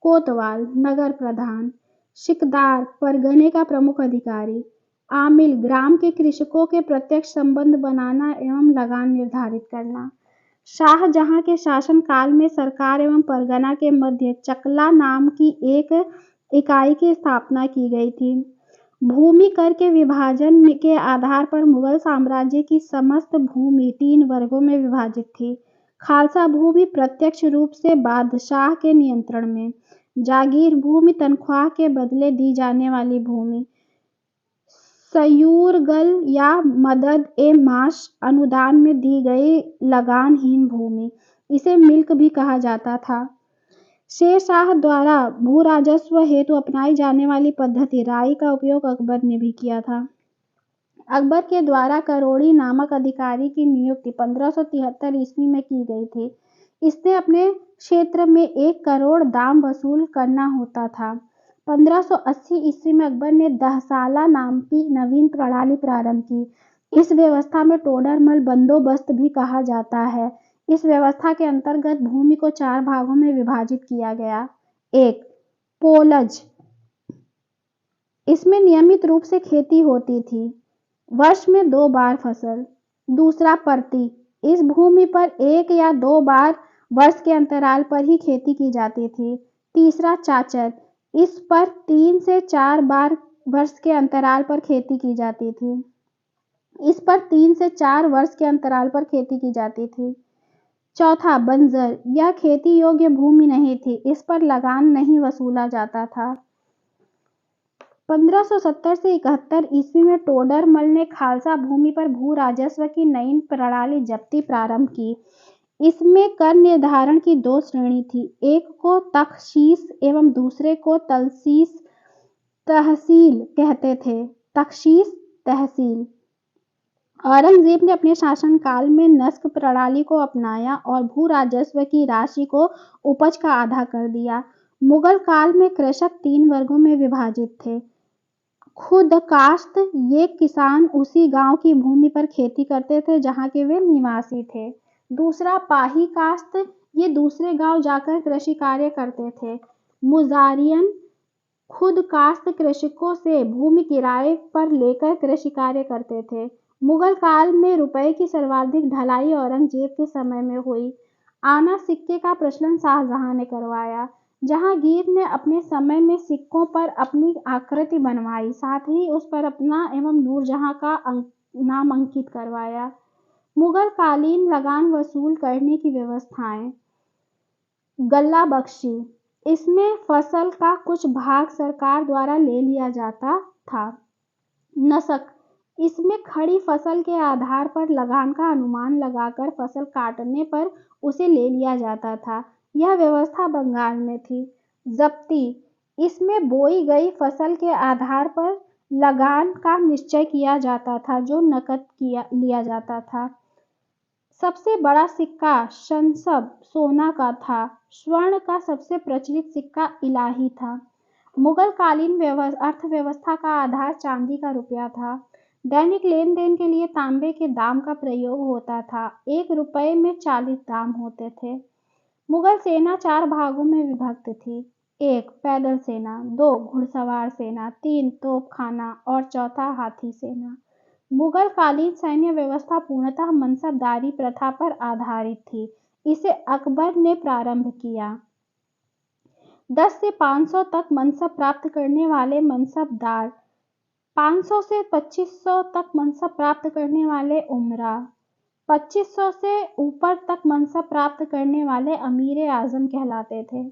कोतवाल, नगर प्रधान। शिकदार, परगने का प्रमुख अधिकारी। आमिल, ग्राम के कृषकों के प्रत्यक्ष संबंध बनाना एवं लगान निर्धारित करना। शाहजहां के शासन काल में सरकार एवं परगना के मध्य चकला नाम की एक इकाई की स्थापना की गई थी। भूमि कर के विभाजन के आधार पर मुगल साम्राज्य की समस्त भूमि 3 वर्गों में विभाजित थी। खालसा भूमि प्रत्यक्ष रूप से बादशाह के नियंत्रण में, जागीर भूमि तनख्वाह के बदले दी जाने वाली भूमि, सयूरगल या मदद ए माश अनुदान में दी गई लगानहीन भूमि, इसे मिल्क भी कहा जाता था। शेर शाह द्वारा भू राजस्व हेतु अपनाई जाने वाली पद्धति राई का उपयोग अकबर ने भी किया था। अकबर के द्वारा करोड़ी नामक अधिकारी की नियुक्ति 1573 ईस्वी में की गई थी। इसने अपने क्षेत्र में 1 करोड़ दाम वसूल करना होता था। 1580 ईस्वी में अकबर ने दहसाला नाम की नवीन प्रणाली प्रारंभ की। इस व्यवस्था में टोडरमल बंदोबस्त भी कहा जाता है। इस व्यवस्था के अंतर्गत भूमि को 4 भागों में विभाजित किया गया। 1. पोलज, इसमें नियमित रूप से खेती होती थी, वर्ष में 2 बार फसल। दूसरा पर्ती, इस भूमि पर 1 या 2 बार वर्ष के अंतराल पर ही खेती की जाती थी। तीसरा चाचर, इस पर 3 से 4 बार वर्ष के अंतराल पर खेती की जाती थी। इस पर 3 से 4 वर्ष के अंतराल पर खेती की जाती थी। चौथा बंजर, यह खेती योग्य भूमि नहीं थी, इस पर लगान नहीं वसूला जाता था। 1570 से 71 ईस्वी में टोडरमल ने खालसा भूमि पर भू राजस्व की नई प्रणाली जब्ती प्रारंभ की। इसमें कर निर्धारण की 2 श्रेणी थी, एक को तखशीस एवं दूसरे को तलसीस तहसील कहते थे। तखशीस तहसील। औरंगजेब ने अपने शासनकाल में नस्क प्रणाली को अपनाया और भू राजस्व की राशि को उपज का आधा कर दिया। मुगल काल में कृषक 3 वर्गों में विभाजित थे। खुद काश्त, ये किसान उसी गांव की भूमि पर खेती करते थे जहां के वे निवासी थे। दूसरा पाही काश्त, ये दूसरे गांव जाकर कृषि कार्य करते थे। मुजारियन, खुद काश्त कृषकों से भूमि किराए पर लेकर कृषि कार्य करते थे। मुगल काल में रुपए की सर्वाधिक ढलाई औरंगजेब के समय में हुई। आना सिक्के का प्रचलन शाहजहां ने करवाया। जहांगीर ने अपने समय में सिक्कों पर अपनी आकृति बनवाई, साथ ही उस पर अपना एवं नूरजहां का नाम अंकित करवाया। मुगल कालीन लगान वसूल करने की व्यवस्थाएं। गल्ला बख्शी, इसमें फसल का कुछ भाग सरकार द्वारा ले लिया जाता था। नसक, इसमें खड़ी फसल के आधार पर लगान का अनुमान लगाकर फसल काटने पर उसे ले लिया जाता था। यह व्यवस्था बंगाल में थी। जब्ती, इसमें बोई गई फसल के आधार पर लगान का निश्चय किया जाता था जो नकद लिया जाता था। सबसे बड़ा सिक्का शनसब सोना का था। स्वर्ण का सबसे प्रचलित सिक्का इलाही था। मुगल कालीन अर्थव्यवस्था का आधार चांदी का रुपया था। दैनिक लेन देन के लिए तांबे के दाम का प्रयोग होता था। 1 रुपये में 40 दाम होते थे। मुगल सेना 4 भागों में विभक्त थी। 1. पैदल सेना, 2. घुड़सवार सेना, 3. तोपखाना और 4. हाथी सेना। मुगल कालीन सैन्य व्यवस्था पूर्णतः मनसबदारी प्रथा पर आधारित थी। इसे अकबर ने प्रारंभ किया। 10 से 500 तक मनसब प्राप्त करने वाले मनसबदार, 500 से 2500 तक मनसब प्राप्त करने वाले उमरा, 2500 से ऊपर तक मनसब प्राप्त करने वाले अमीर आजम कहलाते थे।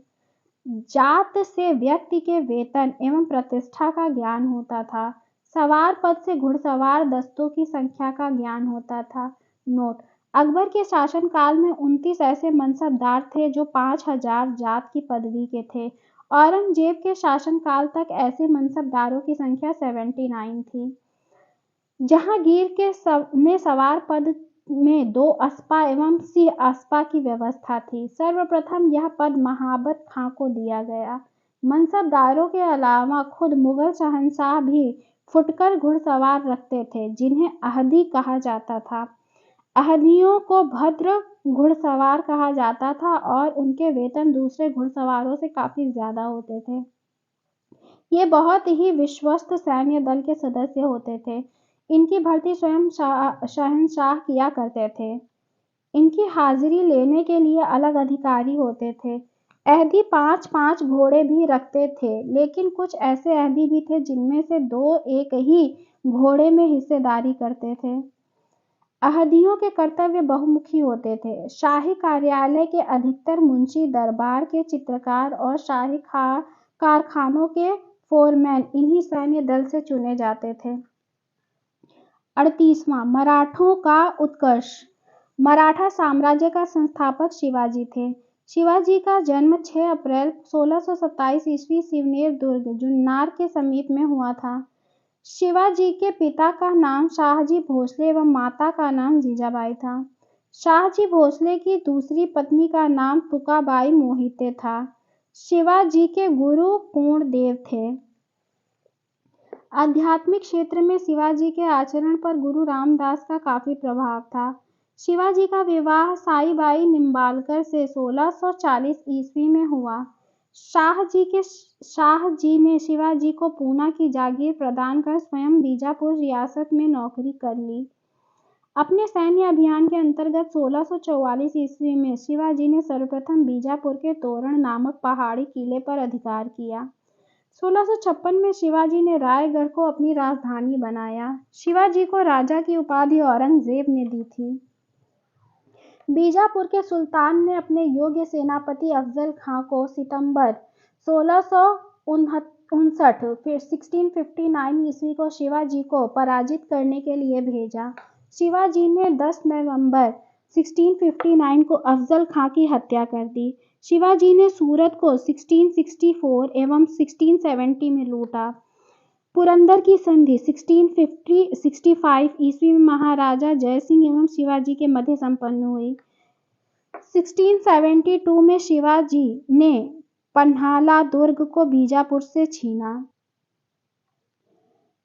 जात से व्यक्ति के वेतन एवं प्रतिष्ठा का ज्ञान होता था। सवार पद से घुड़सवार दस्तों की संख्या का ज्ञान होता था। नोट: अकबर के शासनकाल में 29 ऐसे मनसबदार थे जो 5000 जात की पदवी के थे। औरंगजेब के शासनकाल तक ऐसे मनसबदारों की संख्या 79 थी। जहांगीर ने सवार पद में 2 अस्पा एवं सिंह अस्पा की व्यवस्था थी। सर्वप्रथम यह पद महाबत खां को दिया गया। मनसबदारों के अलावा खुद मुगल शहंशाह भी फुटकर घुड़सवार रखते थे जिन्हें अहदी कहा जाता था। अहदियों को भद्र घुड़सवार कहा जाता था और उनके वेतन दूसरे घुड़सवारों से काफी ज्यादा होते थे। ये बहुत ही विश्वस्त सैन्य दल के सदस्य होते थे। इनकी भर्ती स्वयं शहंशाह किया करते थे। इनकी हाजिरी लेने के लिए अलग अधिकारी होते थे। अहदी 5-5 घोड़े भी रखते थे, लेकिन कुछ ऐसे अहदी भी थे जिनमें से 2 एक ही घोड़े में हिस्सेदारी करते थे। अहदियों के कर्तव्य बहुमुखी होते थे। शाही कार्यालय के अधिकतर मुंशी, दरबार के चित्रकार और शाही कारखानों के फोरमैन इन्हीं सैन्य दल से चुने जाते थे। 38वां मराठों का उत्कर्ष। मराठा साम्राज्य का संस्थापक शिवाजी थे। शिवाजी का जन्म 6 अप्रैल 1627 ईस्वी शिवनेर दुर्ग, जुन्नर के समीप में हुआ था। शिवाजी के पिता का नाम शाहजी भोसले एवं माता का नाम जीजाबाई था। शाहजी भोसले की दूसरी पत्नी का नाम तुकाबाई मोहिते था। शिवाजी के गुरु पूर्णदेव थे। आध्यात्मिक क्षेत्र में शिवाजी के आचरण पर गुरु रामदास का काफी प्रभाव था। शिवाजी का विवाह साईबाई निम्बालकर से 1640 ईस्वी में हुआ। शाहजी ने शिवाजी को पूना की जागीर प्रदान कर स्वयं बीजापुर रियासत में नौकरी कर ली। अपने सैन्य अभियान के अंतर्गत 1644 ईस्वी में शिवाजी ने सर्वप्रथम बीजापुर के तोरण नामक पहाड़ी किले पर अधिकार किया। 1656 में शिवाजी ने रायगढ़ को अपनी राजधानी बनाया। शिवाजी को राजा की उपाधि औरंगजेब ने दी थी। बीजापुर के सुल्तान ने अपने योग्य सेनापति अफजल खां को सितंबर 1659 ईस्वी को शिवाजी को पराजित करने के लिए भेजा। शिवाजी ने 10 नवंबर 1659 को अफजल खां की हत्या कर दी। शिवाजी ने सूरत को 1664 एवं 1670 में लूटा। पुरंदर की संधि 1665 ईस्वी में महाराजा जयसिंह एवं शिवाजी के मध्य संपन्न हुई। 1672 में शिवाजी ने पन्हाला दुर्ग को बीजापुर से छीना।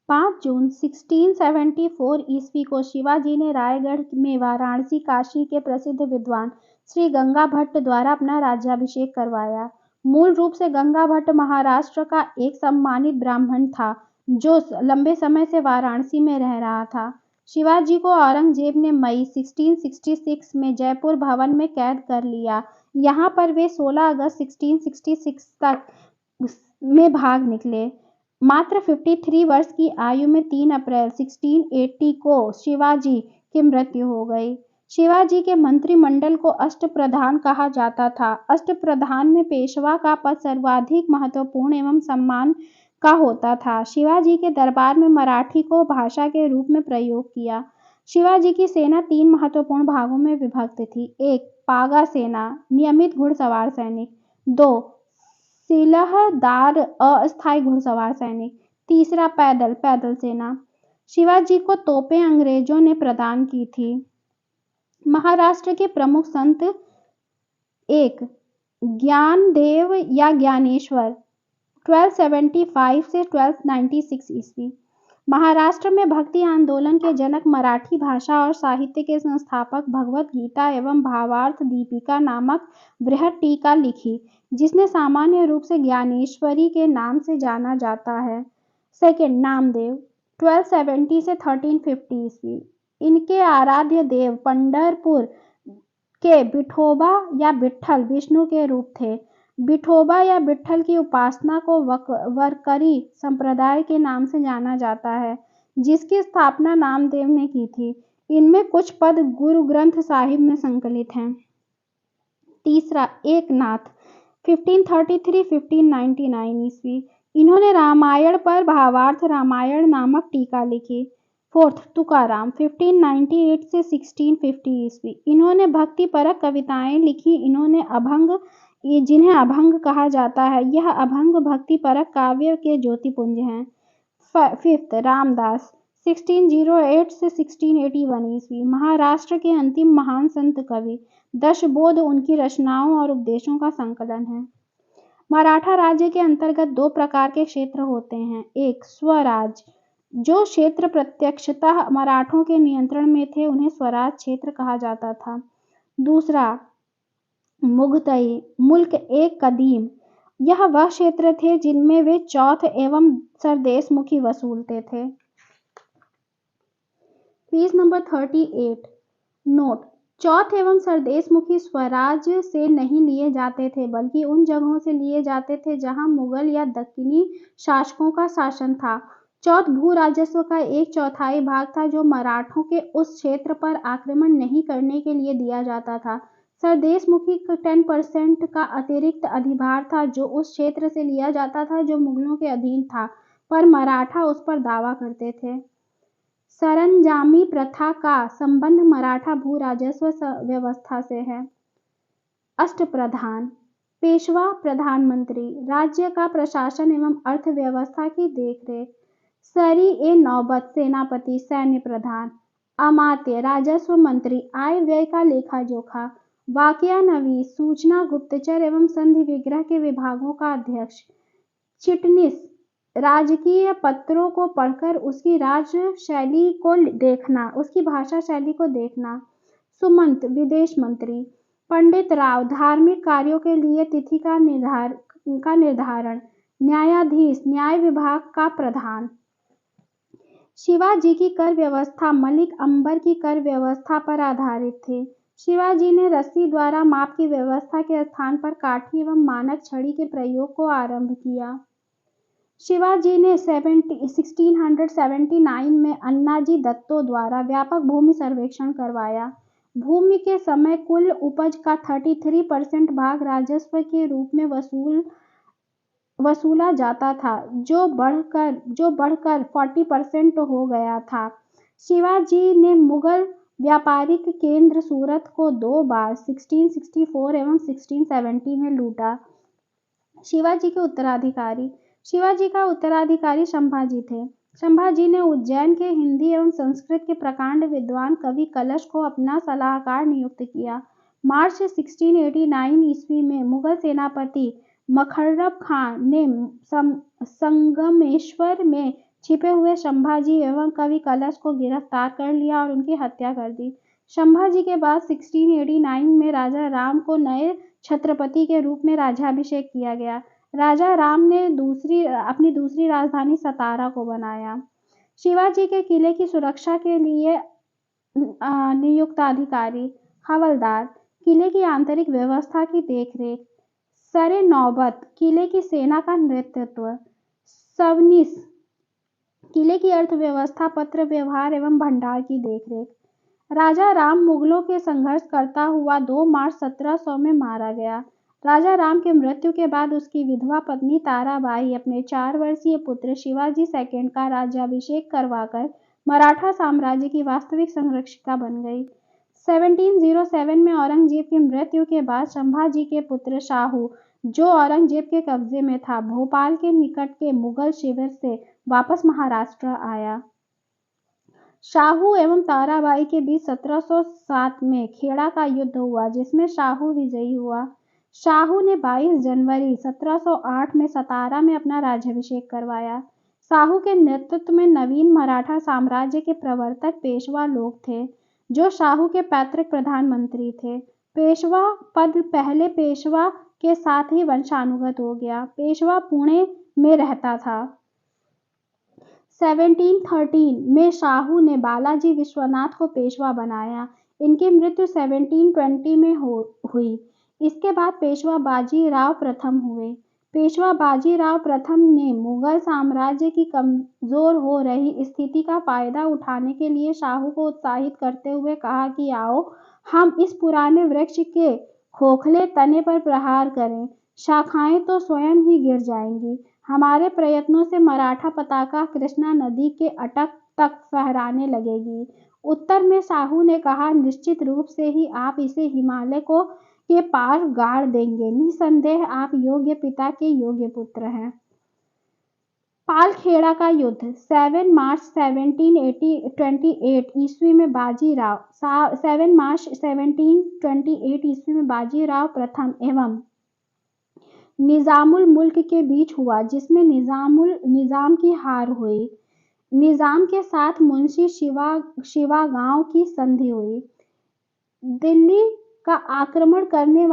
5 जून 1674 ईस्वी को शिवाजी ने रायगढ़ में वाराणसी काशी के प्रसिद्ध विद्वान श्री गंगा भट्ट द्वारा अपना राज्याभिषेक करवाया। मूल रूप से गंगा भट्ट महाराष्ट्र का एक सम्मानित ब्राह्मण था जो लंबे समय से वाराणसी में रह रहा था। शिवाजी को औरंगजेब ने मई 1666 में जयपुर भवन में कैद कर लिया। यहाँ पर वे 16 अगस्त 1666 तक में भाग निकले। मात्र 53 वर्ष की आयु में 3 अप्रैल 1680 को शिवाजी की मृत्यु हो गई। शिवाजी के मंत्रिमंडल को अष्टप्रधान कहा जाता था। अष्टप्रधान में पेशवा का पद सर्वाधिक महत्वपूर्ण एवं सम्मान का होता था। शिवाजी के दरबार में मराठी को भाषा के रूप में प्रयोग किया। शिवाजी की सेना 3 महत्वपूर्ण भागों में विभक्त थी। 1. पागा सेना, नियमित घुड़सवार सैनिक। 2. सिलहदार अस्थायी घुड़सवार सैनिक। 3. पैदल सेना। शिवाजी को तोपें अंग्रेजों ने प्रदान की थी। महाराष्ट्र के प्रमुख संत 1. ज्ञानदेव या ज्ञानेश्वर 1275 से 1296 ईस्वी। महाराष्ट्र में भक्ति आंदोलन के जनक, मराठी भाषा और साहित्य के संस्थापक, भगवत गीता एवं भावार्थ दीपिका नामक बृहद टीका लिखी, जिसने सामान्य रूप से ज्ञानेश्वरी के नाम से जाना जाता है। 2. नामदेव 1270 से 1350 ईस्वी। इनके आराध्य देव पंढरपुर के विठोबा या विट्ठल विष्णु के रूप थे। विठोबा या विट्ठल की उपासना को वरकरी संप्रदाय के नाम से जाना जाता है, जिसकी स्थापना नामदेव ने की थी। इनमें कुछ पद गुरु ग्रंथ साहिब में संकलित हैं। 3. एकनाथ 1533-1599 ईस्वी। इन्होंने रामायण पर भावार्थ रामायण नामक टीका लिखी। 4. तुकाराम 1598 से 1650 ईस्वी। इन्होंने भक्तिपरक कविताएं लिखी। इन्होंने जिन्हें अभंग कहा जाता है, यह अभंग भक्तिपरक काव्य के ज्योतिपुंज हैं। 5. रामदास 1608 से 1681 ईस्वी। महाराष्ट्र के अंतिम महान संत कवि। दशबोध उनकी रचनाओं और उपदेशों का संकलन है। मराठा राज्य के अंतर्गत 2 प्रकार के क्षेत्र होते हैं। 1. स्वराज, जो क्षेत्र प्रत्यक्षतः मराठों के नियंत्रण में थे उन्हें स्वराज क्षेत्र कहा जाता था। 2. मुगतई, मुल्क एक कदीम, यह वह क्षेत्र थे जिनमें वे चौथ एवं सरदेशमुखी वसूलते थे। Page number 38। नोट: चौथ एवं सरदेशमुखी स्वराज से नहीं लिए जाते थे, बल्कि उन जगहों से लिए जाते थे जहां मुगल या दक्कनी शासकों का शासन था। चौथ भू राजस्व का 1/4 भाग था, जो मराठों के उस क्षेत्र पर आक्रमण नहीं करने के लिए दिया जाता था। सरदेशमुखी 10% का अतिरिक्त अधिभार था, जो उस क्षेत्र से लिया जाता था जो मुगलों के अधीन था, पर मराठा उस पर दावा करते थे। सरंजामी प्रथा का संबंध मराठा भू राजस्व व्यवस्था से है। अष्टप्रधान: पेशवा, प्रधानमंत्री, राज्य का प्रशासन एवं अर्थव्यवस्था की देखरेख। सरी-ए-नौबत, सेनापति, सैन्य प्रधान। अमात्य, राजस्व मंत्री, आय व्यय का लेखा जोखा। वाकयानवीस, सूचना, गुप्तचर एवं संधि विग्रह के विभागों का अध्यक्ष। चिटनिस, राजकीय पत्रों को पढ़कर उसकी भाषा शैली को देखना। सुमंत, विदेश मंत्री। पंडित राव, धार्मिक कार्यों के लिए तिथि का निर्धारण। न्यायाधीश, न्याय विभाग का प्रधान। शिवाजी की कर व्यवस्था मलिक अंबर की कर व्यवस्था पर आधारित थी। शिवाजी ने रस्सी द्वारा माप की व्यवस्था के स्थान पर काठी एवं मानक छड़ी के प्रयोग को आरंभ किया। शिवाजी ने 1679 में अन्नाजी दत्तो द्वारा व्यापक भूमि सर्वेक्षण करवाया। भूमि के समय कुल उपज का 33% भाग राजस्व के रूप में वसूला जाता था, जो बढ़कर 40% हो गया था। शिवाजी ने मुगल व्यापारिक केंद्र सूरत को 2 बार 1664 एवं 1670 में लूटा। शिवाजी का उत्तराधिकारी संभाजी थे। संभाजी ने उज्जैन के हिंदी एवं संस्कृत के प्रकांड विद्वान कवि कलश को अपना सलाहकार नियुक्त किया। मार्च 1689 ईस्वी में मुगल सेनापति मखर्रब खान ने संगमेश्वर में छिपे हुए संभाजी एवं कवि कलश को गिरफ्तार कर लिया और उनकी हत्या कर दी। संभाजी के बाद 1689 में राजा राम को नए छत्रपति के रूप में राज्याभिषेक किया गया। राजा राम ने अपनी दूसरी राजधानी सतारा को बनाया। शिवाजी के किले की सुरक्षा के लिए नियुक्त अधिकारी। हवलदार, किले की आंतरिक व्यवस्था की देखरेख। सरे-नौबत, किले की सेना का नेतृत्व। सवनिस, किले की अर्थव्यवस्था, पत्र व्यवहार एवं भंडार की देखरेख। राजा राम मुगलों के संघर्ष करता हुआ 2 मार्च 1700 में मारा गया। राजा राम के मृत्यु के बाद उसकी विधवा पत्नी ताराबाई अपने 4 वर्षीय पुत्र शिवाजी II का राज्याभिषेक करवाकर मराठा साम्राज्य की वास्तविक संरक्षिका बन गई। 1707 में औरंगजेब की मृत्यु के बाद संभाजी के पुत्र शाहू, जो औरंगजेब के कब्जे में था, भोपाल के निकट के मुगल शिविर से वापस महाराष्ट्र आया। शाहू एवं ताराबाई के बीच 1707 में खेड़ा का युद्ध हुआ, जिसमें शाहू विजयी हुआ। शाहू ने 22 जनवरी 1708 में सतारा में अपना राज्याभिषेक करवाया। शाहू के नेतृत्व में नवीन मराठा साम्राज्य के प्रवर्तक पेशवा लोग थे, जो शाहू के पैतृक प्रधानमंत्री थे। पेशवा पद पहले पेशवा के साथ ही वंशानुगत हो गया। पेशवा पुणे में रहता था। 1713 में शाहू ने बालाजी विश्वनाथ को पेशवा बनाया। इनकी मृत्यु 1720 में हुई। इसके बाद पेशवा बाजीराव प्रथम हुए। पेशवा बाजीराव प्रथम ने मुगल साम्राज्य की कमजोर हो रही स्थिति का फायदा उठाने के लिए शाहू को उत्साहित करते हुए कहा कि आओ हम इस पुराने वृक्ष के खोखले तने पर प्रहार करें, शाखाएं तो स्वयं ही गिर जाएंगी। हमारे प्रयत्नों से मराठा पताका कृष्णा नदी के अटक तक फहराने लगेगी। उत्तर में शाहू ने कहा, निश्चित रूप से ही आप इसे हिमालय के पार गाड़ देंगे। निसंदेह आप योग्य पिता के योग्य पुत्र हैं। पालखेड़ा का युद्ध 7 मार्च 1728 ईस्वी में बाजीराव 7 मार्च 1728 ईस्वी में बाजीराव प्रथम एवं निजामुल मुल्क के बीच हुआ, जिसमें निजाम की हार हुई। निजाम के साथ मुंशी शिवागांव की संधि हुई। दिल्ली पर आक्रमण करने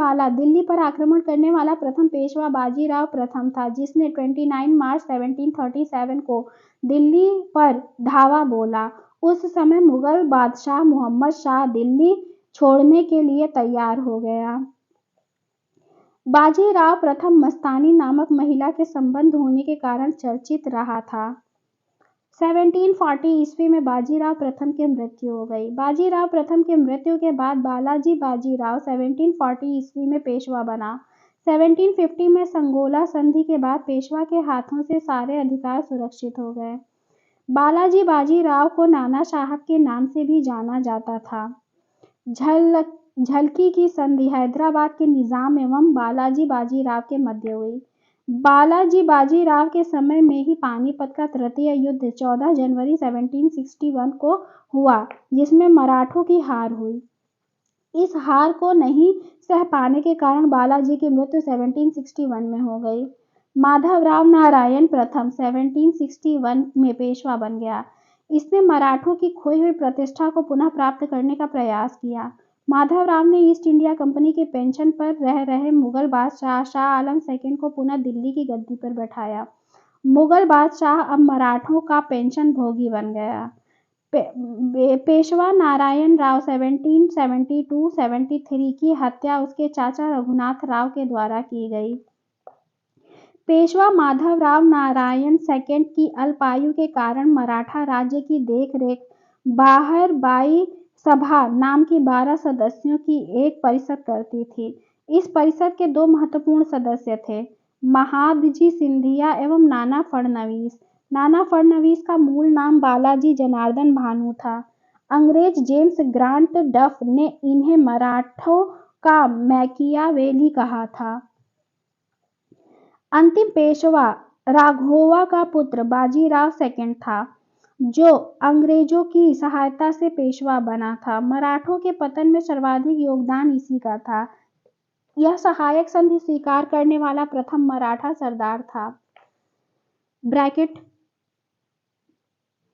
वाला प्रथम पेशवा बाजीराव प्रथम था, जिसने 29 मार्च 1737 को दिल्ली पर धावा बोला। उस समय मुगल बादशाह मोहम्मद शाह दिल्ली छोड़ने के लिए तैयार हो गया। बाजीराव प्रथम मस्तानी नामक महिला के संबंध होने के कारण चर्चित रहा था। 1740 ईस्वी में बाजीराव प्रथम की मृत्यु हो गई। बाजीराव प्रथम की मृत्यु के बाद बालाजी बाजीराव 1740 ईस्वी में पेशवा बना। 1750 में संगोला संधि के बाद पेशवा के हाथों से सारे अधिकार सुरक्षित हो गए। बालाजी बाजीराव को नाना साहब के नाम से भी जाना जाता था। झलकी की संधि हैदराबाद के निजाम एवं बालाजी बाजीराव के मध्य हुई। बालाजी बाजीराव के समय में ही पानीपत का तृतीय युद्ध 14 जनवरी 1761 को हुआ, जिसमें मराठों की हार हुई। इस हार को नहीं सह पाने के कारण बालाजी की मृत्यु 1761 में हो गई। माधवराव नारायण प्रथम 1761 में पेशवा बन गया। इसने मराठों की खोई हुई प्रतिष्ठा को पुनः प्राप्त करने का प्रयास किया। माधवराव ने ईस्ट इंडिया कंपनी के पेंशन पर रह रहे मुगल बादशाह शाह आलम सेकंड को पुनः दिल्ली की गद्दी पर बैठाया। मुगल बादशाह अब मराठों का पेंशन भोगी बन गया। पेशवा नारायण राव 1772-73 की हत्या उसके चाचा रघुनाथ राव के द्वारा की गई। पेशवा माधवराव नारायण सेकंड की अल्पायु के कारण मराठा राज्य की देखरेख बाहर बाई सभा नाम की 12 सदस्यों की एक परिषद करती थी। इस परिषद के दो महत्वपूर्ण सदस्य थे, महादजी सिंधिया एवं नाना फडणवीस। नाना फडणवीस का मूल नाम बालाजी जनार्दन भानु था। अंग्रेज जेम्स ग्रांट डफ ने इन्हें मराठों का मैकियावेली कहा था। अंतिम पेशवा राघोवा का पुत्र बाजीराव सेकंड था, जो अंग्रेजों की सहायता से पेशवा बना था। मराठों के पतन में सर्वाधिक योगदान इसी का था। यह सहायक संधि स्वीकार करने वाला प्रथम मराठा सरदार था।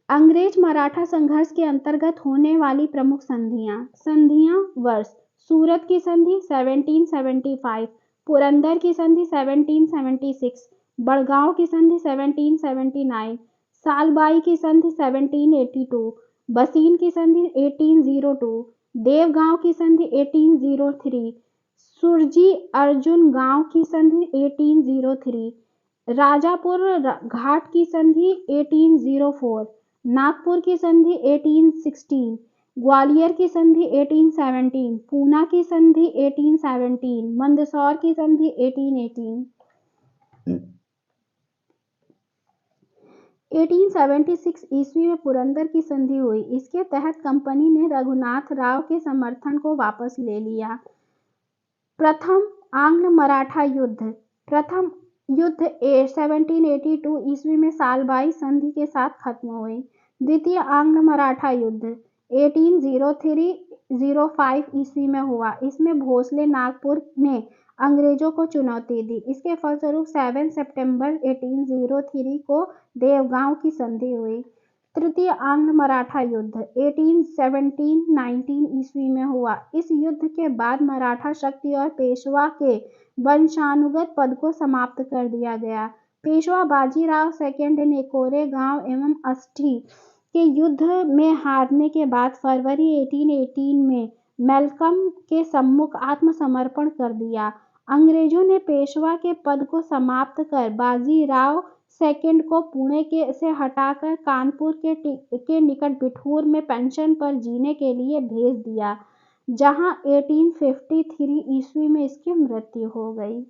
अंग्रेज मराठा संघर्ष के अंतर्गत होने वाली प्रमुख संधियां वर्ष: सूरत की संधि 1775, पुरंदर की संधि 1776, बड़गांव की संधि 1779, सालबाई की संधि 1782, बसीन की संधि 1802, देवगांव की संधि 1803, सुरजी अर्जुन गांव की संधि 1803, राजापुर घाट की संधि 1804, नागपुर की संधि 1816, ग्वालियर की संधि 1817, पूना की संधि 1817, मंदसौर की संधि 1818। 1876 ईस्वी में पुरंदर की संधि हुई। इसके तहत कंपनी ने रघुनाथ राव के समर्थन को वापस ले लिया। प्रथम आंग्ल मराठा युद्ध: प्रथम युद्ध 1782 ईस्वी में सालबाई संधि के साथ खत्म हुई। द्वितीय आंग्ल मराठा युद्ध 1803-05 ईस्वी में हुआ। इसमें भोसले नागपुर ने अंग्रेजों को चुनौती दी। इसके फलस्वरूप 7 सितंबर 1803 को देवगांव की संधि हुई। तृतीय आंग्ल मराठा युद्ध 1817-19 ईस्वी में हुआ। इस युद्ध के बाद मराठा शक्ति और पेशवा के वंशानुगत पद को समाप्त कर दिया गया। पेशवा बाजीराव सेकंड ने कोरेगांव एवं अष्टी के युद्ध में हारने के बाद फरवरी 1818 में मैलकम के सम्मुख आत्मसमर्पण कर दिया। अंग्रेजों ने पेशवा के पद को समाप्त कर बाजीराव सेकंड को पुणे से हटाकर कानपुर के निकट बिठूर में पेंशन पर जीने के लिए भेज दिया, जहां 1853 ईस्वी में इसकी मृत्यु हो गई।